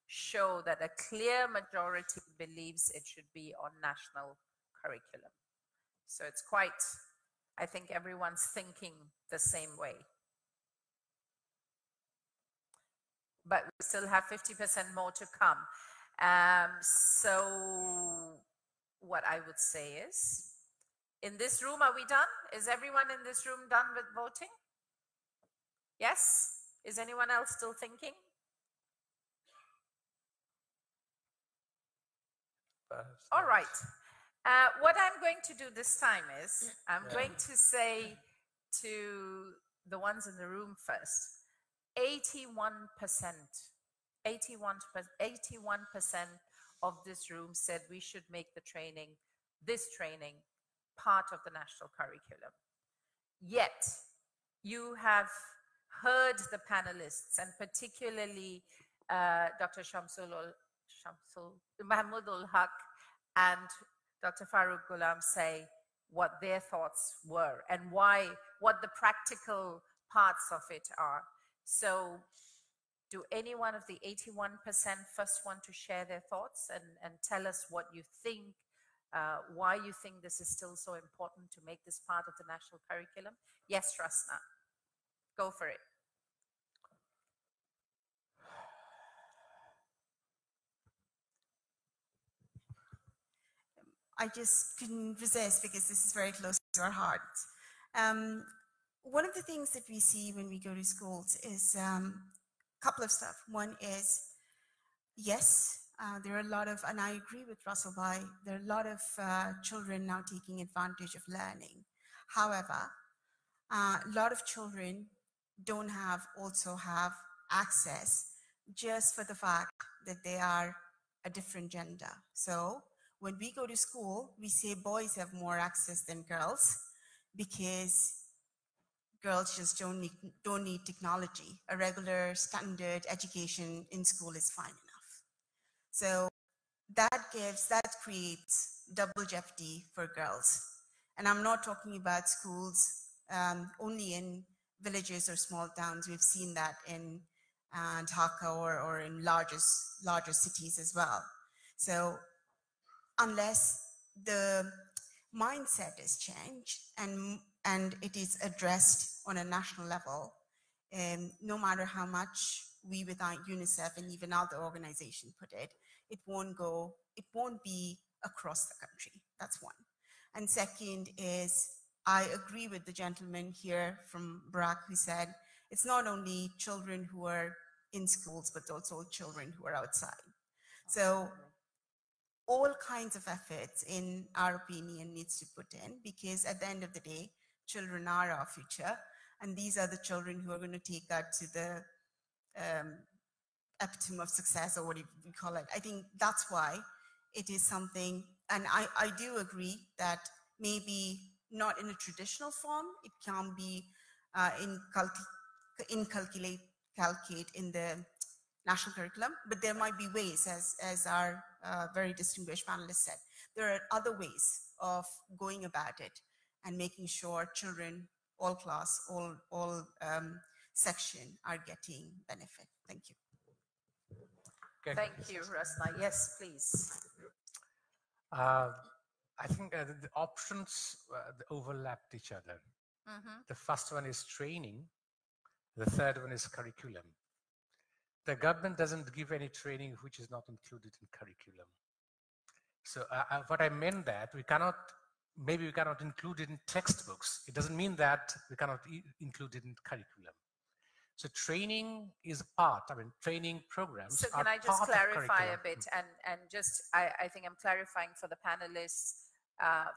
show that a clear majority believes it should be on national curriculum. So it's quite, I think everyone's thinking the same way. But we still have 50% more to come. So what I would say is, in this room, are we done? Is everyone in this room done with voting? Yes? Is anyone else still thinking? All right. What I'm going to do this time is, I'm going to say to the ones in the room first, 81% of this room said we should make the training, this training, part of the national curriculum. Yet, you have heard the panelists, and particularly Dr. Mahmoodul Haq and Dr. Farooq Ghulam say what their thoughts were and why, what the practical parts of it are. So do any one of the 81% first want to share their thoughts and tell us what you think, why you think this is still so important to make this part of the national curriculum? Yes, Rasna, go for it. I just couldn't resist because this is very close to our hearts. One of the things that we see when we go to schools is a couple of stuff. One is, yes, there are a lot of, and I agree with Russell Bhai, there are a lot of children now taking advantage of learning. However, a lot of children don't also have access just for the fact that they are a different gender. So when we go to school, we say boys have more access than girls because girls just don't need technology. A regular standard education in school is fine enough. So that creates double jeopardy for girls. And I'm not talking about schools only in villages or small towns. We've seen that in Dhaka or in larger cities as well. So unless the mindset is changed and it is addressed on a national level, no matter how much we without UNICEF and even other organizations put it, it won't be across the country. That's one. And second is, I agree with the gentleman here from BRAC who said, it's not only children who are in schools, but also children who are outside. So all kinds of efforts, in our opinion, needs to put in, because at the end of the day, children are our future, and these are the children who are going to take that to the epitome of success, or what we call it. I think that's why it is something, and I do agree that maybe not in a traditional form, it can be inculcate in the national curriculum, but there might be ways, as our very distinguished panelists said, there are other ways of going about it and making sure children, all class, all section are getting benefit. Thank you. Okay. Thank you, Rasna. Yes, please. I think the options overlapped each other. The first one is training. The third one is curriculum. The government doesn't give any training which is not included in curriculum. So what I meant that maybe we cannot include it in textbooks. It doesn't mean that we cannot include it in curriculum. So training is a part, training programs. So can I just clarify a bit, and just, I think I'm clarifying for the panelists,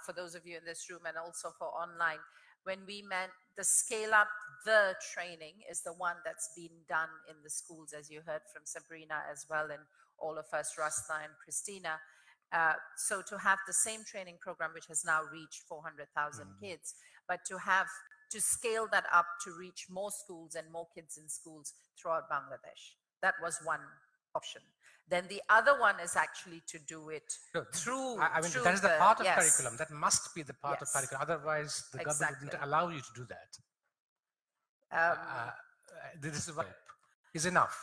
for those of you in this room and also for online, when we meant the scale up the training is the one that's been done in the schools, as you heard from Sabrina as well, and all of us, Rasna and Christina. So to have the same training program, which has now reached 400,000 kids, but to scale that up to reach more schools and more kids in schools throughout Bangladesh. That was one option. Then the other one is actually to do it through. I mean, through that is the part of yes. curriculum. That must be the part of curriculum. Otherwise, the government wouldn't allow you to do that. This is enough.